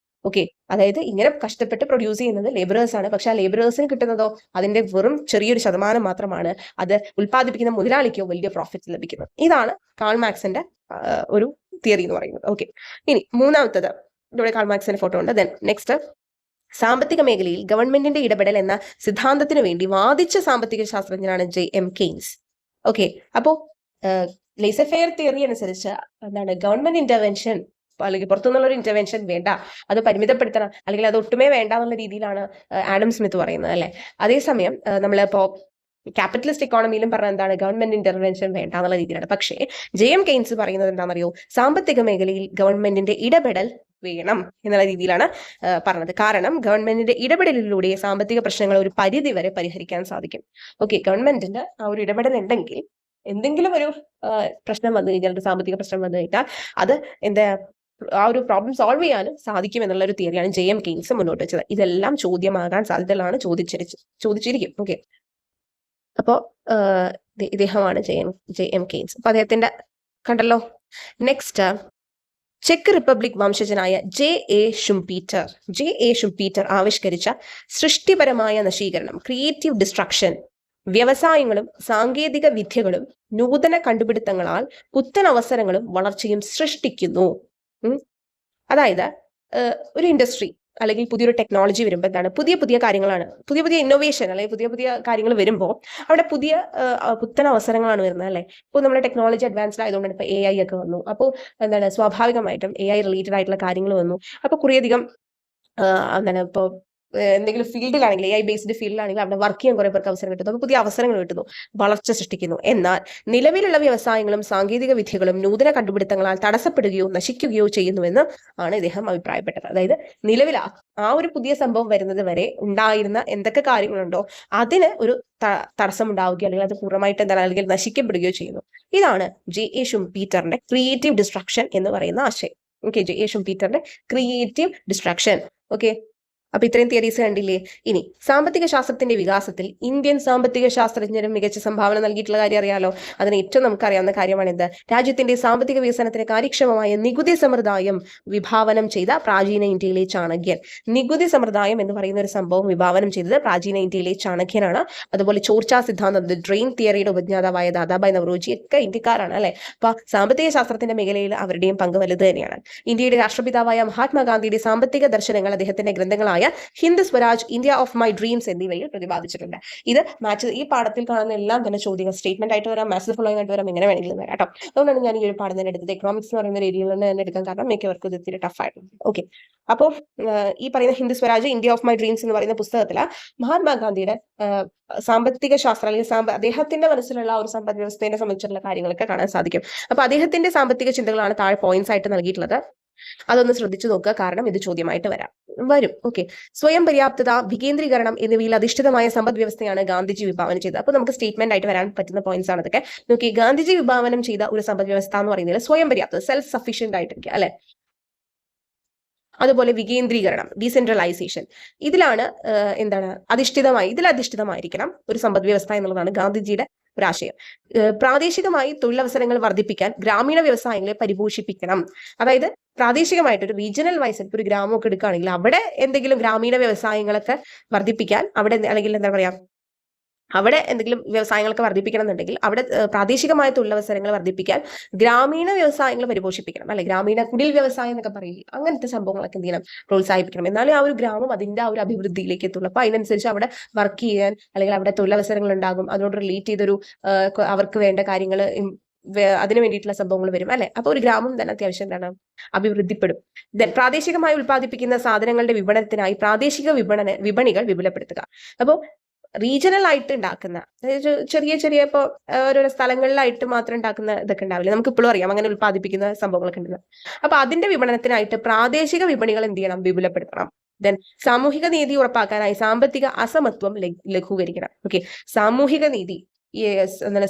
ഓക്കെ, അതായത് ഇങ്ങനെ കഷ്ടപ്പെട്ട് പ്രൊഡ്യൂസ് ചെയ്യുന്നത് ലേബറേഴ്സ് ആണ്. പക്ഷെ ആ ലേബറേഴ്സിന് കിട്ടുന്നതോ അതിന്റെ വെറും ചെറിയൊരു ശതമാനം മാത്രമാണ്. അത് ഉൽപ്പാദിപ്പിക്കുന്ന മുതലാളിക്കോ വലിയ പ്രോഫിറ്റ് ലഭിക്കുന്നത്. ഇതാണ് കാൾ മാക്സിന്റെ ഒരു തിയറി എന്ന് പറയുന്നത്. ഓക്കെ, ഇനി മൂന്നാമത്തത്, ഇവിടെ കാൾ മാക്സിന്റെ ഫോട്ടോ ഉണ്ട്. ദെൻ നെക്സ്റ്റ്, സാമ്പത്തിക മേഖലയിൽ ഗവൺമെന്റിന്റെ ഇടപെടൽ എന്ന സിദ്ധാന്തത്തിന് വേണ്ടി വാദിച്ച സാമ്പത്തിക ശാസ്ത്രജ്ഞനാണ് J.M. കെയ്ൻസ്. ഓക്കെ, അപ്പോ ലേസർ ഫെയർ തിയറി അനുസരിച്ച് എന്താണ് ഗവൺമെന്റ് ഇന്റർവെൻഷൻ അല്ലെങ്കിൽ പുറത്തുനിന്നുള്ള ഒരു ഇന്റർവെൻഷൻ വേണ്ട, അത് പരിമിതപ്പെടുത്തണം, അല്ലെങ്കിൽ അത് ഒട്ടുമേ വേണ്ട എന്നുള്ള രീതിയിലാണ് ആഡം സ്മിത്ത് പറയുന്നത് അല്ലെ. അതേസമയം നമ്മളിപ്പോ ക്യാപിറ്റലിസ്റ്റ് ഇക്കോണമിയിലും പറഞ്ഞ എന്താണ്, ഗവൺമെന്റ് ഇന്റർവെൻഷൻ വേണ്ട എന്നുള്ള രീതിയിലാണ്. പക്ഷേ ജെഎം കെയ്ൻസ് പറയുന്നത് എന്താണെന്നറിയോ, സാമ്പത്തിക മേഖലയിൽ ഗവൺമെന്റിന്റെ ഇടപെടൽ വേണം എന്നുള്ള രീതിയിലാണ് പറഞ്ഞത്. കാരണം ഗവൺമെന്റിന്റെ ഇടപെടലിലൂടെ സാമ്പത്തിക പ്രശ്നങ്ങൾ ഒരു പരിധി വരെ പരിഹരിക്കാൻ സാധിക്കും. ഓക്കെ, ഗവൺമെന്റിന്റെ ആ ഒരു ഇടപെടൽ ഉണ്ടെങ്കിൽ എന്തെങ്കിലും ഒരു പ്രശ്നം വന്നു കഴിഞ്ഞാൽ, ഒരു സാമ്പത്തിക പ്രശ്നം വന്നു കഴിഞ്ഞാൽ അത് എന്താ ആ ഒരു പ്രോബ്ലം സോൾവ് ചെയ്യാനും സാധിക്കും എന്നുള്ള ഒരു തിയറിയാണ് ജെഎം കെയ്ൻസ് മുന്നോട്ട് വെച്ചത്. ഇതെല്ലാം ചോദ്യമാകാൻ സാധ്യതകളാണ്, ചോദിച്ചിരിക്കും. ഓക്കെ, അപ്പോ ഇദ്ദേഹമാണ് ജെഎം കെയ്ൻസ്. അപ്പൊ അദ്ദേഹത്തിന്റെ കണ്ടല്ലോ. നെക്സ്റ്റ്, ചെക്ക് റിപ്പബ്ലിക് വംശജനായ ജെ.എ. ഷുംപീറ്റർ ആവിഷ്കരിച്ച സൃഷ്ടിപരമായ നശീകരണം, ക്രിയേറ്റീവ് ഡിസ്ട്രക്ഷൻ, വ്യവസായങ്ങളും സാങ്കേതിക വിദ്യകളും നൂതന കണ്ടുപിടുത്തങ്ങളാൽ പുത്തൻ അവസരങ്ങളും വളർച്ചയും സൃഷ്ടിക്കുന്നു. അതായത് ഒരു ഇൻഡസ്ട്രി അല്ലെങ്കിൽ പുതിയൊരു ടെക്നോളജി വരുമ്പോൾ എന്താണ്, പുതിയ കാര്യങ്ങളാണ്, പുതിയ ഇന്നോവേഷൻ അല്ലെങ്കിൽ പുതിയ കാര്യങ്ങൾ വരുമ്പോൾ അവിടെ പുത്തൻ അവസരങ്ങളാണ് വരുന്നത് അല്ലെ. ഇപ്പോൾ നമ്മുടെ ടെക്നോളജി അഡ്വാൻസ്ഡ് ആയതുകൊണ്ടാണ് ഇപ്പോൾ AI ഒക്കെ വന്നു. അപ്പോൾ എന്താണ്, സ്വാഭാവികമായിട്ടും AI റിലേറ്റഡ് ആയിട്ടുള്ള കാര്യങ്ങൾ വന്നു. അപ്പോൾ കുറേയധികം എന്താണ്, ഇപ്പോൾ എന്തെങ്കിലും ഫീൽഡിലാണെങ്കിൽ, AI ബേസ്ഡ് ഫീൽഡിലാണെങ്കിൽ അവിടെ വർക്ക് ചെയ്യാൻ കുറെ പേർക്ക് അവസരം കിട്ടുന്നു, പുതിയ അവസരങ്ങൾ കിട്ടുന്നു, വളർച്ച സൃഷ്ടിക്കുന്നു. എന്നാൽ നിലവിലുള്ള വ്യവസായങ്ങളും സാങ്കേതിക വിദ്യകളും നൂതന കണ്ടുപിടുത്തങ്ങളാൽ തടസ്സപ്പെടുകയോ നശിക്കുകയോ ചെയ്യുന്നുവെന്ന് ആണ് ഇദ്ദേഹം അഭിപ്രായപ്പെട്ടത്. അതായത് നിലവിൽ ആ ഒരു പുതിയ സംഭവം വരുന്നത് വരെ ഉണ്ടായിരുന്ന എന്തൊക്കെ കാര്യങ്ങളുണ്ടോ അതിന് ഒരു തടസ്സം ഉണ്ടാവുകയോ അല്ലെങ്കിൽ അത് പൂർണ്ണമായിട്ട് എന്താണ്, അല്ലെങ്കിൽ നശിക്കപ്പെടുകയോ ചെയ്യുന്നു. ഇതാണ് ജെ.എ. ഷുംപീറ്ററിന്റെ ക്രിയേറ്റീവ് ഡിസ്ട്രക്ഷൻ എന്ന് പറയുന്ന ആശയം. Okay, J A. ഷുംപീറ്ററിന്റെ ക്രിയേറ്റീവ് ഡിസ്ട്രക്ഷൻ. ഓക്കെ, അപ്പൊ ഇത്രയും തിയറീസ് കണ്ടില്ലേ. ഇനി സാമ്പത്തിക ശാസ്ത്രത്തിന്റെ വികാസത്തിൽ ഇന്ത്യൻ സാമ്പത്തിക ശാസ്ത്രജ്ഞരും മികച്ച സംഭാവന നൽകിയിട്ടുള്ള കാര്യം അറിയാലോ. അതിന് ഏറ്റവും നമുക്കറിയാവുന്ന കാര്യമാണ് എന്ത്, രാജ്യത്തിന്റെ സാമ്പത്തിക വികസനത്തിന് കാര്യക്ഷമമായ നികുതി സമ്പ്രദായം വിഭാവനം ചെയ്ത പ്രാചീന ഇന്ത്യയിലെ ചാണക്യൻ. നികുതി സമ്പ്രദായം എന്ന് പറയുന്ന ഒരു സംഭവം വിഭാവനം ചെയ്തത് പ്രാചീന ഇന്ത്യയിലെ ചാണക്യനാണ്. അതുപോലെ ചോർച്ചാ സിദ്ധാന്തം, ഡ്രെയിൻ തിയറിയുടെ ഉപജ്ഞാതാവായ ദാദാഭായ് നവറോജി ഒക്കെ ഇന്ത്യക്കാരാണ് അല്ലെ. അപ്പൊ സാമ്പത്തിക ശാസ്ത്രത്തിന്റെ മേഖലയിൽ അവരുടെയും പങ്ക് വലുത് തന്നെയാണ്. ഇന്ത്യയുടെ രാഷ്ട്രപിതാവായ മഹാത്മാഗാന്ധിയുടെ സാമ്പത്തിക ദർശനങ്ങൾ അദ്ദേഹത്തിന്റെ ഗ്രന്ഥങ്ങളായ Hind Swaraj, India of my dreams എന്നിവയിൽ പ്രതിപാദിച്ചിട്ടുണ്ട്. ഇത് ഈ പാഠത്തിൽ കാണുന്ന എല്ലാം തന്നെ ചോദ്യങ്ങൾ സ്റ്റേറ്റ്മെന്റ് ആയിട്ട് വരാം, മാസീവ് ഫോളോയിങ് ആയിട്ട് വരാം, എങ്ങനെ വേണമെങ്കിലും വരാം കേട്ടോ. അതുകൊണ്ടാണ് ഞാൻ ഈ ഒരു പാഠം തന്നെ എടുത്തത്. എക്കണോമിക്സ് എന്ന് പറയുന്ന രീതിയിൽ തന്നെ എടുക്കാൻ കാരണം മിക്കവർക്കും ഇത് ഇത്തിരി ടഫായിരുന്നു. ഓക്കെ, അപ്പോൾ ഈ പറയുന്ന Hind Swaraj, India of my dreams എന്ന് പറയുന്ന പുസ്തകത്തില് മഹാത്മാഗാന്ധിയുടെ സാമ്പത്തിക ശാസ്ത്രം അല്ലെങ്കിൽ അദ്ദേഹത്തിന്റെ മനസ്സിലുള്ള ഒരു സമ്പദ് വ്യവസ്ഥയെ സംബന്ധിച്ചുള്ള കാര്യങ്ങളൊക്കെ കാണാൻ സാധിക്കും. അപ്പൊ അദ്ദേഹത്തിന്റെ സാമ്പത്തിക ചിന്തകളാണ് താഴെ പോയിന്റ്സ് ആയിട്ട് നൽകിയിട്ടുള്ളത്. അതൊന്ന് ശ്രദ്ധിച്ചു നോക്കുക, കാരണം ഇത് ചോദ്യമായിട്ട് വരും. ഓക്കെ, സ്വയം പര്യാപ്തത, വികേന്ദ്രീകരണം എന്നിവയിൽ അധിഷ്ഠിതമായ സമ്പദ് വ്യവസ്ഥയാണ് ഗാന്ധിജി വിഭാവനം ചെയ്തത്. അപ്പൊ നമുക്ക് സ്റ്റേറ്റ്മെന്റ് ആയിട്ട് വരാൻ പറ്റുന്ന പോയിന്റ്സ് ആണ് ഇതൊക്കെ. നോക്കി, ഗാന്ധിജി വിഭാവനം ചെയ്ത ഒരു സമ്പദ് വ്യവസ്ഥ എന്ന് പറയുന്നത് സ്വയം പര്യാപ്തത, സെൽഫ് സഫീഷ്യന്റ് ആയിട്ടിരിക്കുക അല്ലെ. അതുപോലെ വികേന്ദ്രീകരണം, ഡീസെൻട്രലൈസേഷൻ, ഇതിലാണ് അധിഷ്ഠിതമായിരിക്കണം ഒരു സമ്പദ് വ്യവസ്ഥ എന്നുള്ളതാണ് ഗാന്ധിജിയുടെ ഒരാശയം. പ്രാദേശികമായി തൊഴിലവസരങ്ങൾ വർദ്ധിപ്പിക്കാൻ ഗ്രാമീണ വ്യവസായങ്ങളെ പരിപോഷിപ്പിക്കണം. അതായത് പ്രാദേശികമായിട്ട് ഒരു റീജിയണൽ വൈസ് ഒരു ഗ്രാമമൊക്കെ എടുക്കുകയാണെങ്കിൽ അവിടെ എന്തെങ്കിലും ഗ്രാമീണ വ്യവസായങ്ങളൊക്കെ വർദ്ധിപ്പിക്കാൻ, അവിടെ അല്ലെങ്കിൽ എന്താ പറയാ, അവിടെ എന്തെങ്കിലും വ്യവസായങ്ങളൊക്കെ വർദ്ധിപ്പിക്കണം എന്നുണ്ടെങ്കിൽ അവിടെ പ്രാദേശികമായ തൊഴിലവസരങ്ങൾ വർദ്ധിപ്പിക്കാൻ ഗ്രാമീണ വ്യവസായങ്ങൾ പരിപോഷിപ്പിക്കണം അല്ലെ. ഗ്രാമീണ കുടിൽ വ്യവസായം എന്നൊക്കെ പറയില്ല, അങ്ങനത്തെ സംഭവങ്ങളൊക്കെ എന്ത് ചെയ്യണം, പ്രോത്സാഹിപ്പിക്കണം. എന്നാലേ ആ ഒരു ഗ്രാമം അതിന്റെ ആ ഒരു അഭിവൃദ്ധിയിലേക്ക് എത്തുള്ളൂ. അപ്പൊ അതിനനുസരിച്ച് അവിടെ വർക്ക് ചെയ്യാൻ അല്ലെങ്കിൽ അവിടെ തൊഴിലവസരങ്ങൾ ഉണ്ടാകും, അതിനോട് റിലേറ്റ് ചെയ്തൊരു അവർക്ക് വേണ്ട കാര്യങ്ങൾ അതിന് വേണ്ടിയിട്ടുള്ള സംഭവങ്ങൾ വരും അല്ലെ. അപ്പൊ ഒരു ഗ്രാമം തന്നെ അത്യാവശ്യം എന്താണ്, അഭിവൃദ്ധിപ്പെടും. പ്രാദേശികമായി ഉൽപ്പാദിപ്പിക്കുന്ന സാധനങ്ങളുടെ വിപണനത്തിനായി പ്രാദേശിക വിപണികൾ വിപുലപ്പെടുത്തുക. അപ്പോൾ റീജിയണൽ ആയിട്ട് ഉണ്ടാക്കുന്ന, ചെറിയ ഇപ്പോൾ ഓരോ സ്ഥലങ്ങളിലായിട്ട് മാത്രം ഉണ്ടാക്കുന്ന ഇതൊക്കെ ഉണ്ടാവില്ല, നമുക്ക് ഇപ്പോഴും അറിയാം അങ്ങനെ ഉൽപ്പാദിപ്പിക്കുന്ന സംഭവങ്ങളൊക്കെ ഉണ്ടെന്ന്. അപ്പൊ അതിന്റെ വിപണനത്തിനായിട്ട് പ്രാദേശിക വിപണികൾ എന്ത് ചെയ്യണം, വിപുലപ്പെടുത്തണം. ദെൻ സാമൂഹിക നീതി ഉറപ്പാക്കാനായി സാമ്പത്തിക അസമത്വം ലഘൂകരിക്കണം. ഓക്കെ, സാമൂഹിക നീതി,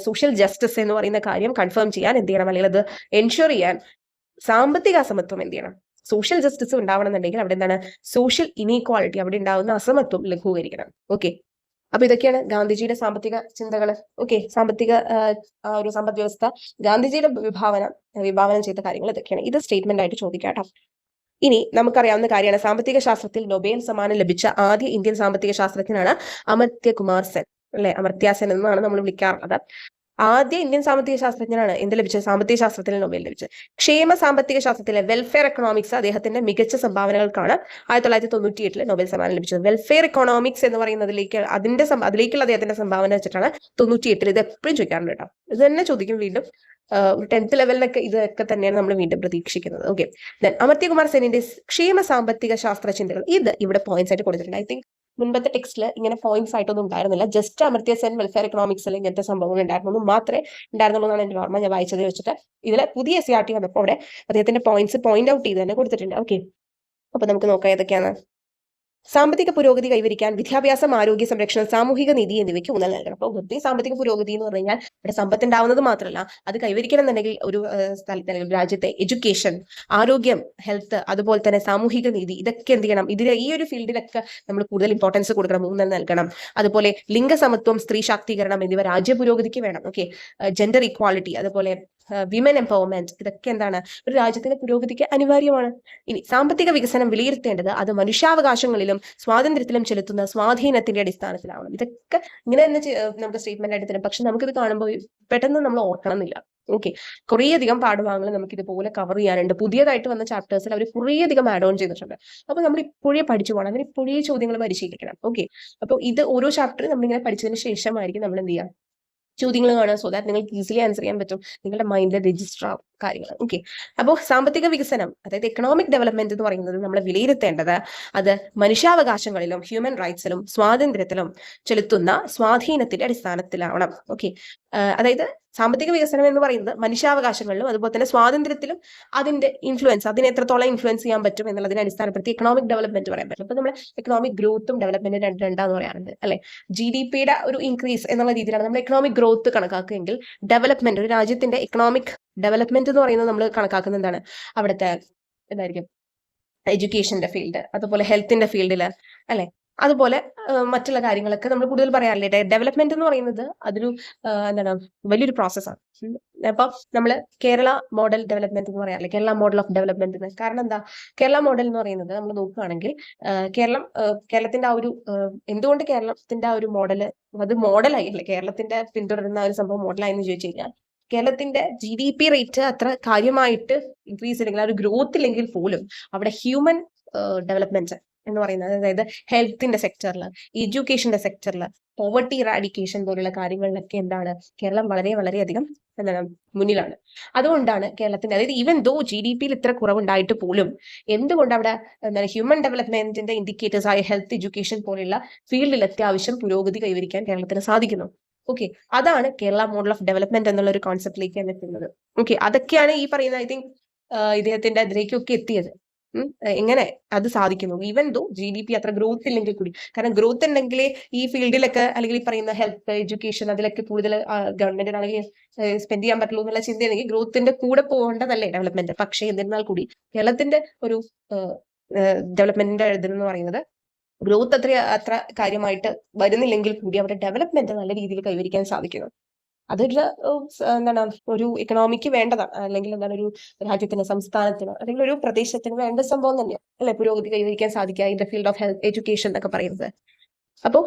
സോഷ്യൽ ജസ്റ്റിസ് എന്ന് പറയുന്ന കാര്യം കൺഫേം ചെയ്യാൻ എന്ത് ചെയ്യണം, അല്ലെങ്കിൽ അത് എൻഷുർ ചെയ്യാൻ സാമ്പത്തിക അസമത്വം എന്ത് ചെയ്യണം, സോഷ്യൽ ജസ്റ്റിസ് ഉണ്ടാവണം എന്നുണ്ടെങ്കിൽ അവിടെ എന്താണ്, സോഷ്യൽ ഇനീക്വാളിറ്റി, അവിടെ ഉണ്ടാവുന്ന അസമത്വം ലഘൂകരിക്കണം. ഓക്കെ, അപ്പൊ ഇതൊക്കെയാണ് ഗാന്ധിജിയുടെ സാമ്പത്തിക ചിന്തകൾ. ഓക്കെ, സാമ്പത്തിക ഒരു സമ്പദ് വ്യവസ്ഥ ഗാന്ധിജിയുടെ വിഭാവനം ചെയ്ത കാര്യങ്ങൾ ഇതൊക്കെയാണ്. ഇത് സ്റ്റേറ്റ്മെന്റ് ആയിട്ട് ചോദിക്കാം. ഇനി നമുക്കറിയാവുന്ന കാര്യമാണ്, സാമ്പത്തിക ശാസ്ത്രത്തിൽ നൊബേൽ സമ്മാനം ലഭിച്ച ആദ്യ ഇന്ത്യൻ സാമ്പത്തിക ശാസ്ത്രജ്ഞനാണ് അമർത്യ കുമാർ സെൻ അല്ലെ. അമർത്യ സെൻ എന്നാണ് നമ്മൾ വിളിക്കാറുള്ളത്. ആദ്യ ഇന്ത്യൻ സാമ്പത്തിക ശാസ്ത്രജ്ഞനാണ് എന്ത് ലഭിച്ചത്, സാമ്പത്തിക ശാസ്ത്രത്തിൽ നൊബേൽ ലഭിച്ചത്. ക്ഷേമ സാമ്പത്തിക ശാസ്ത്രത്തിലെ വെൽഫെയർ എക്കണോമിക്സ് അദ്ദേഹത്തിന്റെ മികച്ച സംഭാവനകൾക്കാണ് 1998 നൊബേൽ സമ്മാനം ലഭിച്ചത്. വെൽഫെയർ എക്കണോമിക്സ് എന്ന് പറയുന്നതിലേക്കുള്ള അതിലേക്കുള്ള അദ്ദേഹത്തിന്റെ സംഭാവന വെച്ചിട്ടാണ് 98. ഇത് എപ്പോഴും ചോദിക്കാറുണ്ട് കേട്ടോ, ഇത് തന്നെ ചോദിക്കും വീണ്ടും. 10th ലെവലിനൊക്കെ ഇതൊക്കെ തന്നെയാണ് നമ്മൾ വീണ്ടും പ്രതീക്ഷിക്കുന്നത്. ഓക്കെ, ദെൻ അമർത്യ കുമാർ സെന്നിന്റെ ക്ഷേമ സാമ്പത്തിക ശാസ്ത്ര ചിന്തകൾ, ഇത് ഇവിടെ പോയിന്റ്സ് ആയിട്ട് കൊടുത്തിട്ടുണ്ട്. ഐ തിങ്ക് മുൻപത്തെ ടെക്സ്റ്റിൽ ഇങ്ങനെ പോയിന്റ്സ് ആയിട്ടൊന്നും ഉണ്ടായിരുന്നില്ല. ജസ്റ്റ് അമർത്യ സെൻ വെൽഫെയർ എക്കണോമിക്സിൽ ഇങ്ങനത്തെ സംഭവങ്ങൾ ഉണ്ടായിരുന്നു മാത്രമേ ഉണ്ടായിരുന്നുള്ളൂ എന്നാണ് എന്റെ ഓർമ്മ. ഞാൻ വായിച്ചത് വെച്ചിട്ട് ഇതിലെ പുതിയ SCERT വന്നപ്പോൾ അവിടെ അദ്ദേഹത്തിന്റെ പോയിന്റ്സ് പോയിന്റ് ഔട്ട് ചെയ്ത് തന്നെ കൊടുത്തിട്ടുണ്ട്. ഓക്കെ, അപ്പൊ നമുക്ക് നോക്കാം ഏതൊക്കെയാണ്. സാമ്പത്തിക പുരോഗതി കൈവരിക്കാൻ വിദ്യാഭ്യാസം, ആരോഗ്യ സംരക്ഷണം, സാമൂഹിക നീതി എന്നിവയ്ക്ക് ഊന്നൽ നൽകണം. അപ്പോൾ വെറുതെ സാമ്പത്തിക പുരോഗതി എന്ന് പറഞ്ഞു കഴിഞ്ഞാൽ ഇവിടെ സമ്പത്ത് ഉണ്ടാവുന്നത് മാത്രമല്ല, അത് കൈവരിക്കണം എന്നുണ്ടെങ്കിൽ ഒരു സ്ഥലത്ത് രാജ്യത്തെ എഡ്യൂക്കേഷൻ, ആരോഗ്യം, ഹെൽത്ത്, അതുപോലെ തന്നെ സാമൂഹിക നീതി, ഇതൊക്കെ എന്ത് ചെയ്യണം, ഈ ഒരു ഫീൽഡിലൊക്കെ നമ്മൾ കൂടുതൽ ഇമ്പോർട്ടൻസ് കൊടുക്കണം, ഊന്നൽ നൽകണം. അതുപോലെ ലിംഗസമത്വം, സ്ത്രീ ശാക്തീകരണം എന്നിവ രാജ്യ പുരോഗതിക്ക് വേണം. ഓക്കെ, ജെൻഡർ ഇക്വാളിറ്റി, അതുപോലെ വിമൻ എംപവർമെന്റ്, ഇതൊക്കെ എന്താണ് ഒരു രാജ്യത്തിന്റെ പുരോഗതിക്ക് അനിവാര്യമാണ്. ഇനി സാമ്പത്തിക വികസനം വിലയിരുത്തേണ്ടത് അത് മനുഷ്യാവകാശങ്ങളിലും സ്വാതന്ത്ര്യത്തിലും ചെലുത്തുന്ന സ്വാധീനത്തിന്റെ അടിസ്ഥാനത്തിലാവണം. ഇതൊക്കെ ഇങ്ങനെ തന്നെ നമുക്ക് സ്റ്റേറ്റ്മെന്റ് ആയിട്ട് തരും. പക്ഷെ നമുക്കിത് കാണുമ്പോൾ പെട്ടെന്ന് നമ്മൾ ഓർക്കണമെന്നില്ല. ഓക്കെ, കുറേയധികം പാഠഭാഗങ്ങൾ നമുക്ക് ഇതുപോലെ കവർ ചെയ്യാനുണ്ട്. പുതിയതായിട്ട് വന്ന ചാപ്റ്റേഴ്സിൽ അവർ കുറേയധികം ആഡ് ഓൺ ചെയ്തിട്ടുണ്ട്. അപ്പൊ നമ്മൾ ഇപ്പോഴേ പഠിച്ചു പോകണം, അതിന് ഇപ്പോഴേ ചോദ്യങ്ങൾ പരിശീലിക്കണം. ഓക്കെ, അപ്പോൾ ഇത് ഓരോ ചാപ്റ്റർ നമ്മളിങ്ങനെ പഠിച്ചതിന് ശേഷമായിരിക്കും നമ്മൾ എന്ത് ചെയ്യുക, ചോദ്യങ്ങൾ കാണുക. സോ ദാറ്റ് നിങ്ങൾക്ക് ഈസിലി ആൻസർ ചെയ്യാൻ പറ്റും, നിങ്ങളുടെ മൈൻഡിൽ രജിസ്റ്റർ ആവും കാര്യങ്ങൾ. ഓക്കെ, അപ്പോൾ സാമ്പത്തിക വികസനം, അതായത് എക്കണോമിക് ഡെവലപ്മെന്റ് എന്ന് പറയുന്നത് നമ്മൾ വിലയിരുത്തേണ്ടത് അത് മനുഷ്യാവകാശങ്ങളിലും ഹ്യൂമൻ റൈറ്റ്സിലും സ്വാതന്ത്ര്യത്തിലും ചെലുത്തുന്ന സ്വാധീനത്തിന്റെ അടിസ്ഥാനത്തിലാവണം. ഓക്കെ, അതായത് സാമ്പത്തിക വികസനം എന്ന് പറയുന്നത് മനുഷ്യാവകാശങ്ങളിലും അതുപോലെ തന്നെ സ്വാതന്ത്ര്യത്തിലും അതിന്റെ ഇൻഫ്ലുവൻസ്, അതിനെ എത്രത്തോളം ഇൻഫ്ലുവൻസ് ചെയ്യാൻ പറ്റും എന്നുള്ളതിനെ അടിസ്ഥാനപ്പെടുത്തി എക്കണോമിക് ഡെവലപ്മെന്റ് പറയാൻ പറ്റും. അപ്പൊ നമ്മൾ എക്കണോമിക് ഗ്രോത്തും ഡെവലപ്മെന്റും രണ്ടാന്ന് പറയാറുണ്ട് അല്ലെ. GDPയുടെ ഒരു ഇൻക്രീസ് എന്നുള്ള രീതിയിലാണ് നമ്മൾ എക്കണോമിക് ഗ്രോത്ത് കണക്കാക്കുകയെങ്കിൽ ഡെവലപ്മെന്റ്, ഒരു രാജ്യത്തിന്റെ എക്കണോമിക് ഡെവലപ്മെന്റ് എന്ന് പറയുന്നത് നമ്മൾ കണക്കാക്കുന്നത് എന്താണ്, അവിടുത്തെ എന്തായിരിക്കും എഡ്യൂക്കേഷന്റെ ഫീൽഡ്, അതുപോലെ ഹെൽത്തിന്റെ ഫീൽഡിൽ അല്ലെ, അതുപോലെ മറ്റുള്ള കാര്യങ്ങളൊക്കെ നമ്മൾ കൂടുതൽ പറയാറില്ലേ. ഡെവലപ്മെന്റ് എന്ന് പറയുന്നത് അതൊരു എന്താണ് വലിയൊരു പ്രോസസ്സാണ്. അപ്പൊ നമ്മൾ കേരള മോഡൽ ഡെവലപ്മെന്റ് എന്ന് പറയാറില്ലേ, കേരള മോഡൽ ഓഫ് ഡെവലപ്മെന്റ്. കാരണം എന്താ, കേരള മോഡൽ എന്ന് പറയുന്നത് നമ്മൾ നോക്കുകയാണെങ്കിൽ കേരളത്തിന്റെ ആ ഒരു എന്തുകൊണ്ട് കേരളത്തിന്റെ ആ ഒരു മോഡല് അത് മോഡലായി അല്ലേ, കേരളത്തിന്റെ പിന്തുടരുന്ന ഒരു സംഭവം മോഡലായി എന്ന് ചോദിച്ചു കഴിഞ്ഞാൽ കേരളത്തിന്റെ GDP റേറ്റ് അത്ര കാര്യമായിട്ട് ഇൻക്രീസ് ഇല്ലെങ്കിൽ, ആ ഒരു ഗ്രോത്ത് ഇല്ലെങ്കിൽ പോലും അവിടെ ഹ്യൂമൻ ഡെവലപ്മെന്റ് എന്ന് പറയുന്നത്, അതായത് ഹെൽത്തിന്റെ സെക്ടറിൽ, എഡ്യൂക്കേഷന്റെ സെക്ടറിൽ, പോവർട്ടി ഇറാഡിക്കേഷൻ പോലുള്ള കാര്യങ്ങളിലൊക്കെ എന്താണ് കേരളം വളരെയധികം എന്താണ് മുന്നിലാണ്. അതുകൊണ്ടാണ് കേരളത്തിന്റെ, അതായത് ഈവൻ ദോ GDPയിൽ ഇത്ര കുറവുണ്ടായിട്ട് പോലും എന്തുകൊണ്ട് അവിടെ എന്താണ് ഹ്യൂമൻ ഡെവലപ്മെന്റിന്റെ ഇൻഡിക്കേറ്റേഴ്സ് ആയ ഹെൽത്ത്, എഡ്യൂക്കേഷൻ പോലെയുള്ള ഫീൽഡിൽ അത്യാവശ്യം പുരോഗതി കൈവരിക്കാൻ കേരളത്തിന് സാധിക്കുന്നു. ഓക്കെ, അതാണ് കേരള മോഡൽ ഓഫ് ഡെവലപ്മെന്റ് എന്നുള്ള ഒരു കോൺസെപ്റ്റിലേക്ക് എത്തുന്നത്. ഓക്കെ, അതൊക്കെയാണ് ഈ പറയുന്ന ഐ തിങ്ക് ഇദ്ദേഹത്തിന്റെ അതിലേക്കൊക്കെ എത്തിയത്. എങ്ങനെ അത് സാധിക്കുന്നു, ഈവൻ ദോ GDP അത്ര ഗ്രോത്ത് ഇല്ലെങ്കിൽ കൂടി. കാരണം ഗ്രോത്ത് ഉണ്ടെങ്കിലേ ഈ ഫീൽഡിലൊക്കെ അല്ലെങ്കിൽ ഈ പറയുന്ന ഹെൽത്ത്, എഡ്യൂക്കേഷൻ അതിലൊക്കെ കൂടുതൽ ഗവൺമെന്റിനാണെങ്കിൽ സ്പെൻഡ് ചെയ്യാൻ പറ്റുള്ളൂ എന്നുള്ള ചിന്തയാണെങ്കിൽ ഗ്രോത്തിന്റെ കൂടെ പോകേണ്ടതല്ലേ ഡെവലപ്മെന്റ്. പക്ഷേ എന്നിരുന്നാൽ കൂടി കേരളത്തിന്റെ ഒരു ഡെവലപ്മെന്റിന്റെ ഇതെന്ന് പറയുന്നത് ഗ്രോത്ത് അത്ര കാര്യമായിട്ട് വരുന്നില്ലെങ്കിൽ കൂടി അവിടെ ഡെവലപ്മെന്റ് നല്ല രീതിയിൽ കൈവരിക്കാൻ സാധിക്കുന്നു. അതൊരു എന്താണ് ഒരു എക്കണോമിക്ക് വേണ്ടതാണ്, അല്ലെങ്കിൽ എന്താണ് ഒരു രാജ്യത്തിന്, സംസ്ഥാനത്തിന്, അല്ലെങ്കിൽ ഒരു പ്രദേശത്തിന് വേണ്ട സംഭവം തന്നെയാണ് അല്ലെ പുരോഗതി കൈവരിക്കാൻ സാധിക്കുക in the field of health, education എന്നൊക്കെ പറയുന്നത്. അപ്പോൾ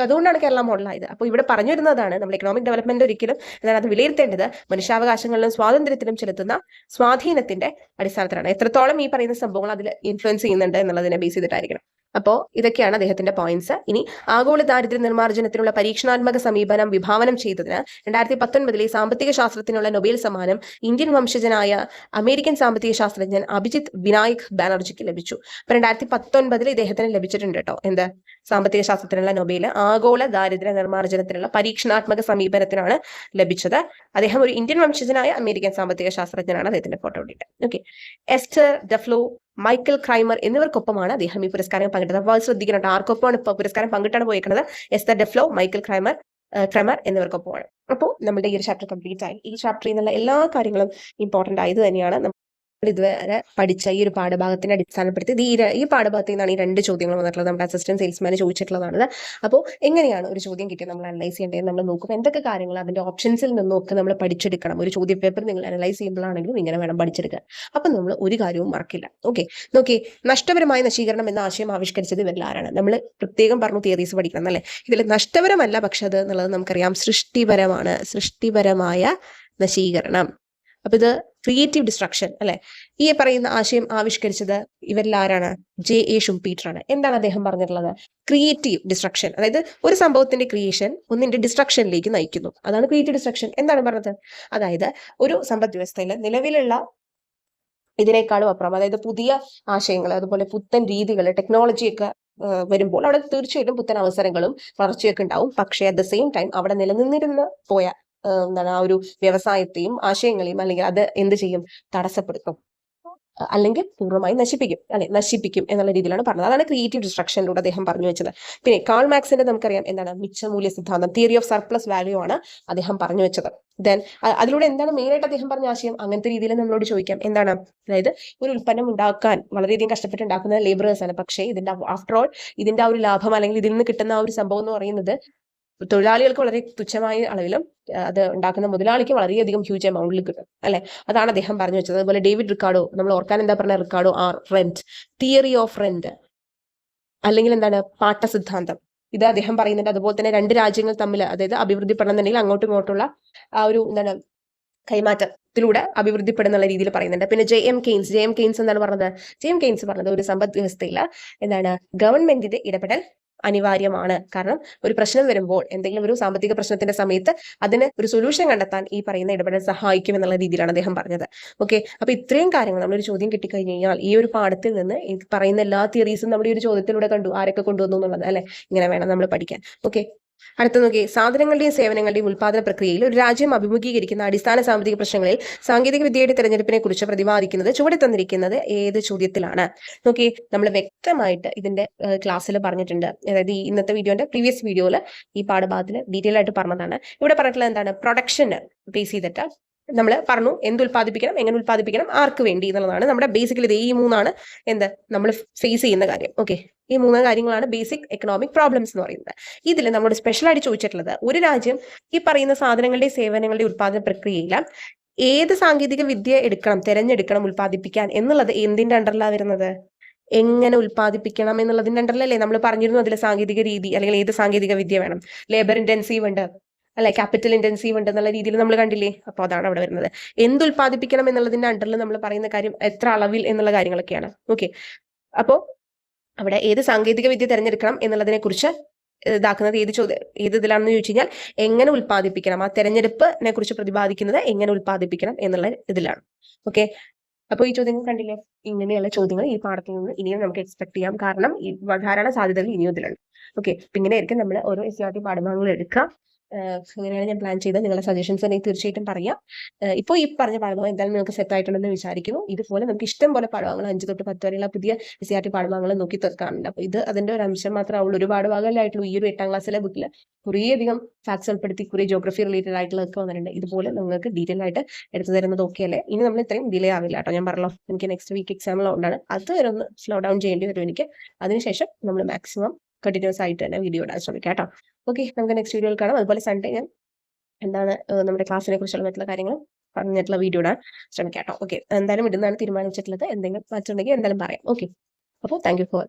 അതുകൊണ്ടാണ് കേരള മോഡലായത്. അപ്പോൾ ഇവിടെ പറഞ്ഞു വരുന്നതാണ് നമ്മൾ എക്കണോമിക് ഡെവലപ്മെന്റ് ഒരിക്കലും എന്താണ് അത് വിലയിരുത്തേണ്ടത് മനുഷ്യാവകാശങ്ങളിലും സ്വാതന്ത്ര്യത്തിലും ചെലുത്തുന്ന സ്വാധീനത്തിന്റെ അടിസ്ഥാനത്തിലാണ്. എത്രത്തോളം ഈ പറയുന്ന സംഭവങ്ങൾ അതിൽ ഇൻഫ്ലുവൻസ് ചെയ്യുന്നുണ്ട് എന്നുള്ളതിനെ ബേസ് ചെയ്തിട്ടായിരിക്കണം. അപ്പോൾ ഇതൊക്കെയാണ് അദ്ദേഹത്തിന്റെ പോയിന്റ്സ്. ഇനി ആഗോള ദാരിദ്ര്യ നിർമ്മാർജ്ജനത്തിനുള്ള പരീക്ഷണാത്മക സമീപനം വിഭാവനം ചെയ്തതിന് 2019 സാമ്പത്തിക ശാസ്ത്രത്തിനുള്ള നൊബേൽ സമ്മാനം ഇന്ത്യൻ വംശജനായ അമേരിക്കൻ സാമ്പത്തിക ശാസ്ത്രജ്ഞൻ അഭിജിത്ത് വിനായക് ബാനർജിക്ക് ലഭിച്ചു. അപ്പൊ 2019 ഇദ്ദേഹത്തിന് ലഭിച്ചിട്ടുണ്ട് കേട്ടോ. എന്ത് സാമ്പത്തിക ശാസ്ത്രത്തിനുള്ള നൊബേൽ ആഗോള ദാരിദ്ര്യ നിർമ്മാർജ്ജനത്തിനുള്ള പരീക്ഷണാത്മക സമീപനത്തിനാണ് ലഭിച്ചത്. അദ്ദേഹം ഒരു ഇന്ത്യൻ വംശജനായ അമേരിക്കൻ സാമ്പത്തിക ശാസ്ത്രജ്ഞനാണ്. അദ്ദേഹത്തിന്റെ ഫോട്ടോ ഇട്ടിട്ട്. ഓക്കെ, എസ്റ്റർ ഡെഫ്ലോ, മൈക്കൽ ക്രൈമർ എന്നിവർക്കൊപ്പമാണ് അദ്ദേഹം ഈ പുരസ്കാരം പങ്കിട്ടത്. അപ്പോൾ അത് ശ്രദ്ധിക്കണം, ആർക്കൊപ്പമാണ് ഇപ്പോൾ പുരസ്കാരം പങ്കിട്ടാണ് പോയിരിക്കുന്നത്, എസ്റ്റർ ഡെഫ്ലോ, മൈക്കൽ ക്രൈമർ എന്നിവർക്കൊപ്പമാണ്. അപ്പോൾ നമ്മുടെ ഈ ഒരു ചാപ്റ്റർ കംപ്ലീറ്റ് ആയി. ഈ ചാപ്റ്ററിൽ നിന്നുള്ള എല്ലാ കാര്യങ്ങളും ഇമ്പോർട്ടന്റ് ആയത് തന്നെയാണ്. ഇതുവരെ പഠിച്ച ഈ ഒരു പാഠഭാഗത്തിനെ അടിസ്ഥാനപ്പെടുത്തി ഈ പാഠഭാഗത്തിൽ നിന്നാണ് ഈ 2 ചോദ്യങ്ങൾ വന്നിട്ടുള്ളത്. നമ്മുടെ അസിസ്റ്റന്റ് സെയിൽസ്മാൻ ചോദിച്ചിട്ടുള്ളതാണ്. അപ്പോൾ എങ്ങനെയാണ് ഒരു ചോദ്യം കിട്ടിയത് നമ്മൾ അനലൈസ് ചെയ്യേണ്ടത് നമ്മൾ നോക്കും. എന്തൊക്കെ കാര്യങ്ങൾ അതിന്റെ ഓപ്ഷൻസിൽ നിന്നൊക്കെ നമ്മൾ പഠിച്ചെടുക്കണം. ഒരു ചോദ്യ പേപ്പർ നിങ്ങൾ അനലൈസ് ചെയ്യുമ്പോഴാണെങ്കിലും ഇങ്ങനെ വേണം പഠിച്ചെടുക്കാൻ. അപ്പം നമ്മൾ ഒരു കാര്യവും മറക്കില്ല. ഓക്കെ, നോക്കി, നഷ്ടപരമായ നശീകരണം എന്ന ആശയം ആവിഷ്കരിച്ചത് ഇവരിൽ ആരാണ്? നമ്മൾ പ്രത്യേകം പറഞ്ഞു തിയറീസ് പഠിക്കണം അല്ലേ. ഇതിൽ നഷ്ടപരമല്ല പക്ഷെ അത് എന്നുള്ളത് നമുക്കറിയാം, സൃഷ്ടിപരമാണ്. സൃഷ്ടിപരമായ നശീകരണം. അപ്പൊ ഇത് ക്രിയേറ്റീവ് ഡിസ്ട്രക്ഷൻ അല്ലെ. ഈ പറയുന്ന ആശയം ആവിഷ്കരിച്ചത് ഇവരിൽ ആരാണ്? J.A. ഷുംപീറ്റർ ആണ്. എന്താണ് അദ്ദേഹം പറഞ്ഞിട്ടുള്ളത്? ക്രിയേറ്റീവ് ഡിസ്ട്രക്ഷൻ, അതായത് ഒരു സംഭവത്തിന്റെ ക്രിയേഷൻ ഒന്നിന്റെ ഡിസ്ട്രക്ഷനിലേക്ക് നയിക്കുന്നു. അതാണ് ക്രിയേറ്റീവ് ഡിസ്ട്രക്ഷൻ. എന്താണ് പറഞ്ഞത്? അതായത് ഒരു സമ്പദ് വ്യവസ്ഥയിൽ നിലവിലുള്ള ഇതിനേക്കാളും അപ്പുറം, അതായത് പുതിയ ആശയങ്ങൾ, അതുപോലെ പുത്തൻ രീതികൾ, ടെക്നോളജിയൊക്കെ വരുമ്പോൾ അവിടെ തീർച്ചയായിട്ടും പുത്തൻ അവസരങ്ങളും വളർച്ചയൊക്കെ ഉണ്ടാവും. പക്ഷേ അറ്റ് ദ സെയിം ടൈം അവിടെ നിലനിന്നിരുന്ന് പോയ എന്താണ് ആ ഒരു വ്യവസായത്തെയും ആശയങ്ങളെയും അല്ലെങ്കിൽ അത് എന്ത് ചെയ്യും, തടസ്സപ്പെടുത്തും, അല്ലെങ്കിൽ പൂർണ്ണമായി നശിപ്പിക്കും എന്നുള്ള രീതിയിലാണ് പറഞ്ഞത്. അതാണ് ക്രിയേറ്റീവ് ഡിസ്ട്രക്ഷനിലൂടെ അദ്ദേഹം പറഞ്ഞു വെച്ചത്. പിന്നെ കാൾ മാക്സിന്റെ നമുക്കറിയാം എന്താണ് മിച്ചമൂല്യ സിദ്ധാന്തം, തിയറി ഓഫ് സർപ്ലസ് വാല്യൂ ആണ് അദ്ദേഹം പറഞ്ഞു വെച്ചത്. ദെൻ അതിലൂടെ എന്താണ് മെയിൻ ആയിട്ട് അദ്ദേഹം പറഞ്ഞ ആശയം, അങ്ങനത്തെ രീതിയിൽ നമ്മളോട് ചോദിക്കാം എന്താണ്, അതായത് ഒരു ഉൽപ്പന്നം ഉണ്ടാക്കാൻ വളരെയധികം കഷ്ടപ്പെട്ട് ഉണ്ടാക്കുന്നത് ലേബറേഴ്സ് ആണ്. പക്ഷേ ഇതിന്റെ ആഫ്റ്റർ ഓൾ ഇതിന്റെ ആ ഒരു ലാഭം അല്ലെങ്കിൽ ഇതിൽ നിന്ന് കിട്ടുന്ന ആ ഒരു സംഭവം എന്ന് പറയുന്നത് തൊഴിലാളികൾക്ക് വളരെ തുച്ഛമായ അളവിലും അത് ഉണ്ടാക്കുന്ന മുതലാളിക്ക് വളരെയധികം ഹ്യൂജ് എമൗണ്ടിൽ കിട്ടും അല്ലെ. അതാണ് അദ്ദേഹം പറഞ്ഞു വെച്ചത്. അതുപോലെ ഡേവിഡ് റിക്കാർഡോ, നമ്മൾ ഓർക്കാൻ എന്താ പറഞ്ഞ റിക്കാർഡോ ആർ റെന്റ്, തിയറി ഓഫ് റെന്റ് അല്ലെങ്കിൽ എന്താണ് പാട്ട സിദ്ധാന്തം, ഇത് അദ്ദേഹം പറയുന്നുണ്ട്. അതുപോലെ തന്നെ രണ്ട് രാജ്യങ്ങൾ തമ്മിൽ അതായത് അഭിവൃദ്ധിപ്പെടണമെന്നുണ്ടെങ്കിൽ അങ്ങോട്ടും ഇങ്ങോട്ടുള്ള ആ ഒരു എന്താണ് കൈമാറ്റത്തിലൂടെ അഭിവൃദ്ധിപ്പെടുന്നുള്ള രീതിയിൽ പറയുന്നുണ്ട്. പിന്നെ ജെ എം കെയ്ൻസ് എന്താണ് പറഞ്ഞത്, ജെ എം കെയ്ൻസ് പറഞ്ഞത് ഒരു സമ്പദ് വ്യവസ്ഥയിൽ എന്താണ് ഗവൺമെന്റിന്റെ ഇടപെടൽ അനിവാര്യമാണ്. കാരണം ഒരു പ്രശ്നം വരുമ്പോൾ, എന്തെങ്കിലും ഒരു സാമ്പത്തിക പ്രശ്നത്തിന്റെ സമയത്ത് അതിന് ഒരു സൊല്യൂഷൻ കണ്ടെത്താൻ ഈ പറയുന്ന ഇടപെടൽ സഹായിക്കും എന്നുള്ള രീതിയിലാണ് അദ്ദേഹം പറഞ്ഞത്. ഓക്കെ, അപ്പൊ ഇത്രയും കാര്യങ്ങൾ നമ്മളൊരു ചോദ്യം കിട്ടിക്കഴിഞ്ഞ് കഴിഞ്ഞാൽ ഈ ഒരു പാഠത്തിൽ നിന്ന് ഈ പറയുന്ന എല്ലാ തിയറീസും നമ്മുടെ ഈ ഒരു ചോദ്യത്തിലൂടെ കണ്ടു, ആരൊക്കെ കൊണ്ടുവന്നു എന്നുള്ളത് അല്ലെ. ഇങ്ങനെ വേണം നമ്മൾ പഠിക്കാൻ. ഓക്കെ, അടുത്ത നോക്കി, സാധനങ്ങളുടെയും സേവനങ്ങളുടെയും ഉൽപാദന പ്രക്രിയയിൽ ഒരു രാജ്യം അഭിമുഖീകരിക്കുന്ന അടിസ്ഥാന സാമ്പത്തിക പ്രശ്നങ്ങളിൽ സാങ്കേതിക വിദ്യയുടെ തെരഞ്ഞെടുപ്പിനെ കുറിച്ച് പ്രതിപാദിക്കുന്നത് ചുവടെ തന്നിരിക്കുന്നത് ഏത് ചോദ്യത്തിലാണ്? നോക്കി, നമ്മൾ വ്യക്തമായിട്ട് ഇതിന്റെ ക്ലാസ്സിൽ പറഞ്ഞിട്ടുണ്ട്. അതായത് ഈ ഇന്നത്തെ വീഡിയോന്റെ പ്രീവിയസ് വീഡിയോയിൽ ഈ പാഠഭാഗത്തിൽ ഡീറ്റെയിൽ ആയിട്ട് പറഞ്ഞതാണ്. ഇവിടെ പറഞ്ഞിട്ടുള്ളത് എന്താണ്, പ്രൊഡക്ഷന് ബേസ് ചെയ്തിട്ട് നമ്മൾ പറഞ്ഞു എന്ത് ഉൽപ്പാദിപ്പിക്കണം, എങ്ങനെ ഉൽപ്പാദിപ്പിക്കണം, ആർക്ക് വേണ്ടി എന്നുള്ളതാണ് നമ്മുടെ ബേസിക്കലി ഇത് ഈ മൂന്നാണ് എന്ത് നമ്മൾ ഫേസ് ചെയ്യുന്ന കാര്യം. ഓക്കെ, ഈ മൂന്ന് കാര്യങ്ങളാണ് ബേസിക് എക്കണോമിക് പ്രോബ്ലംസ് എന്ന് പറയുന്നത്. ഇതിൽ നമ്മൾ സ്പെഷ്യലായിട്ട് ചോദിച്ചിട്ടുള്ളത് ഒരു രാജ്യം ഈ പറയുന്ന സാധനങ്ങളുടെയും സേവനങ്ങളുടെയും ഉൽപ്പാദന പ്രക്രിയയിൽ ഏത് സാങ്കേതിക വിദ്യ തിരഞ്ഞെടുക്കണം ഉൽപ്പാദിപ്പിക്കാൻ എന്നുള്ളത് എന്തിന്റെ അണ്ടറിലാണ് വരുന്നത്, എങ്ങനെ ഉൽപ്പാദിപ്പിക്കണം എന്നുള്ളതിന്റെ അണ്ടറിലല്ലേ. നമ്മൾ പറഞ്ഞിരുന്നു അതിലെ സാങ്കേതിക രീതി അല്ലെങ്കിൽ ഏത് സാങ്കേതിക വിദ്യ വേണം, ലേബർ ഇന്റൻസീവ് ഉണ്ട് അല്ലെ, ക്യാപിറ്റൽ ഇന്റൻസീവ് ഉണ്ട് എന്നുള്ള രീതിയിൽ നമ്മൾ കണ്ടില്ലേ. അപ്പോൾ അതാണ് അവിടെ വരുന്നത്. എന്ത് ഉൽപ്പാദിപ്പിക്കണം എന്നുള്ളതിന്റെ അണ്ടറിൽ നമ്മൾ പറയുന്ന കാര്യം എത്ര അളവിൽ എന്നുള്ള കാര്യങ്ങളൊക്കെയാണ്. ഓക്കെ, അപ്പോൾ അവിടെ ഏത് സാങ്കേതിക വിദ്യ തിരഞ്ഞെടുക്കണം എന്നുള്ളതിനെ കുറിച്ച് ഇതാക്കുന്നത് ഏത് ഇതിലാണെന്ന് ചോദിച്ചു കഴിഞ്ഞാൽ എങ്ങനെ ഉൽപ്പാദിപ്പിക്കണം, ആ തെരഞ്ഞെടുപ്പിനെ കുറിച്ച് പ്രതിപാദിക്കുന്നത് എങ്ങനെ ഉൽപ്പാദിപ്പിക്കണം എന്നുള്ള ഇതിലാണ്. ഓക്കെ, അപ്പോൾ ഈ ചോദ്യങ്ങൾ കണ്ടില്ലേ, ഇങ്ങനെയുള്ള ചോദ്യങ്ങൾ ഈ പാഠത്തിൽ നിന്ന് ഇനിയും നമുക്ക് എക്സ്പെക്ട് ചെയ്യാം. കാരണം ഈ ധാരാളം സാധ്യതകൾ ഇനിയും ഇതിലുണ്ട്. ഓക്കെ, അപ്പൊ ഇങ്ങനെയായിരിക്കും നമ്മൾ ഓരോ SCERT പാഠഭാഗങ്ങൾ എടുക്കുക. അങ്ങനെയാണ് ഞാൻ പ്ലാൻ ചെയ്തത്. നിങ്ങളുടെ സജഷൻസ് എനിക്ക് തീർച്ചയായിട്ടും പറയാം. ഇപ്പോൾ ഈ പറഞ്ഞ പാഠഭാഗം എന്തായാലും നിങ്ങൾക്ക് സെറ്റ് ആയിട്ടുണ്ടെന്ന് വിചാരിക്കുന്നു. ഇതുപോലെ നമുക്ക് ഇഷ്ടം പോലെ പാഠഭാഗങ്ങൾ 5 തൊട്ട് 10 വരെയുള്ള പുതിയ SCERT പാഠഭാഗങ്ങൾ നോക്കി തീർക്കാറുണ്ട്. അപ്പോൾ ഇത് അതിന്റെ ഒരു അംശം മാത്രമേ ഉള്ളൂ. ഒരു പാഠഭാഗമല്ലായിട്ടുള്ളൂ. ഈ ഒരു 8ാം ക്ലാസ്സിലെ ബുക്കിൽ കുറേയധികം ഫാക്ട്സ് ഉൾപ്പെടുത്തി കുറേ ജോഗ്രഫി റിലേറ്റഡ് ആയിട്ടുള്ളതൊക്കെ വന്നിട്ടുണ്ട്. ഇതുപോലെ നിങ്ങൾക്ക് ഡീറ്റെയിൽ ആയിട്ട് എടുത്തു തരുന്നത് ഓക്കെ അല്ലേ. ഇനി നമ്മൾ ഇത്രയും ഡിലേ ആവില്ല കേട്ടോ. ഞാൻ പറഞ്ഞല്ലോ എനിക്ക് നെക്സ്റ്റ് വീക്ക് എക്സാമിലുണ്ടാണ്. അത് വരെ ഒന്ന് സ്ലോ ഡൗൺ ചെയ്യേണ്ടി വരും എനിക്ക്. അതിനുശേഷം നമ്മൾ മാക്സിമം കണ്ടിന്യൂസ് ആയിട്ട് തന്നെ വീഡിയോ ഇടാൻ ശ്രമിക്കാം കേട്ടോ. ഓക്കെ, നമുക്ക് നെക്സ്റ്റ് വീഡിയോയിൽ കാണാം. അതുപോലെ സൺഡേ ഞാൻ എന്താണ് നമ്മുടെ ക്ലാസ്സിനെ കുറിച്ചുള്ള മറ്റുള്ള കാര്യങ്ങൾ പറഞ്ഞിട്ടുള്ള വീഡിയോ ഇടാൻ ശ്രമിക്കാം കേട്ടോ. ഓക്കെ, എന്തായാലും ഇടുന്നതാണ് തീരുമാനിച്ചിട്ടുള്ളത്. എന്തെങ്കിലും മാറ്റുണ്ടെങ്കിൽ എന്തായാലും പറയാം. ഓക്കെ, അപ്പോൾ താങ്ക് യു ഫോർ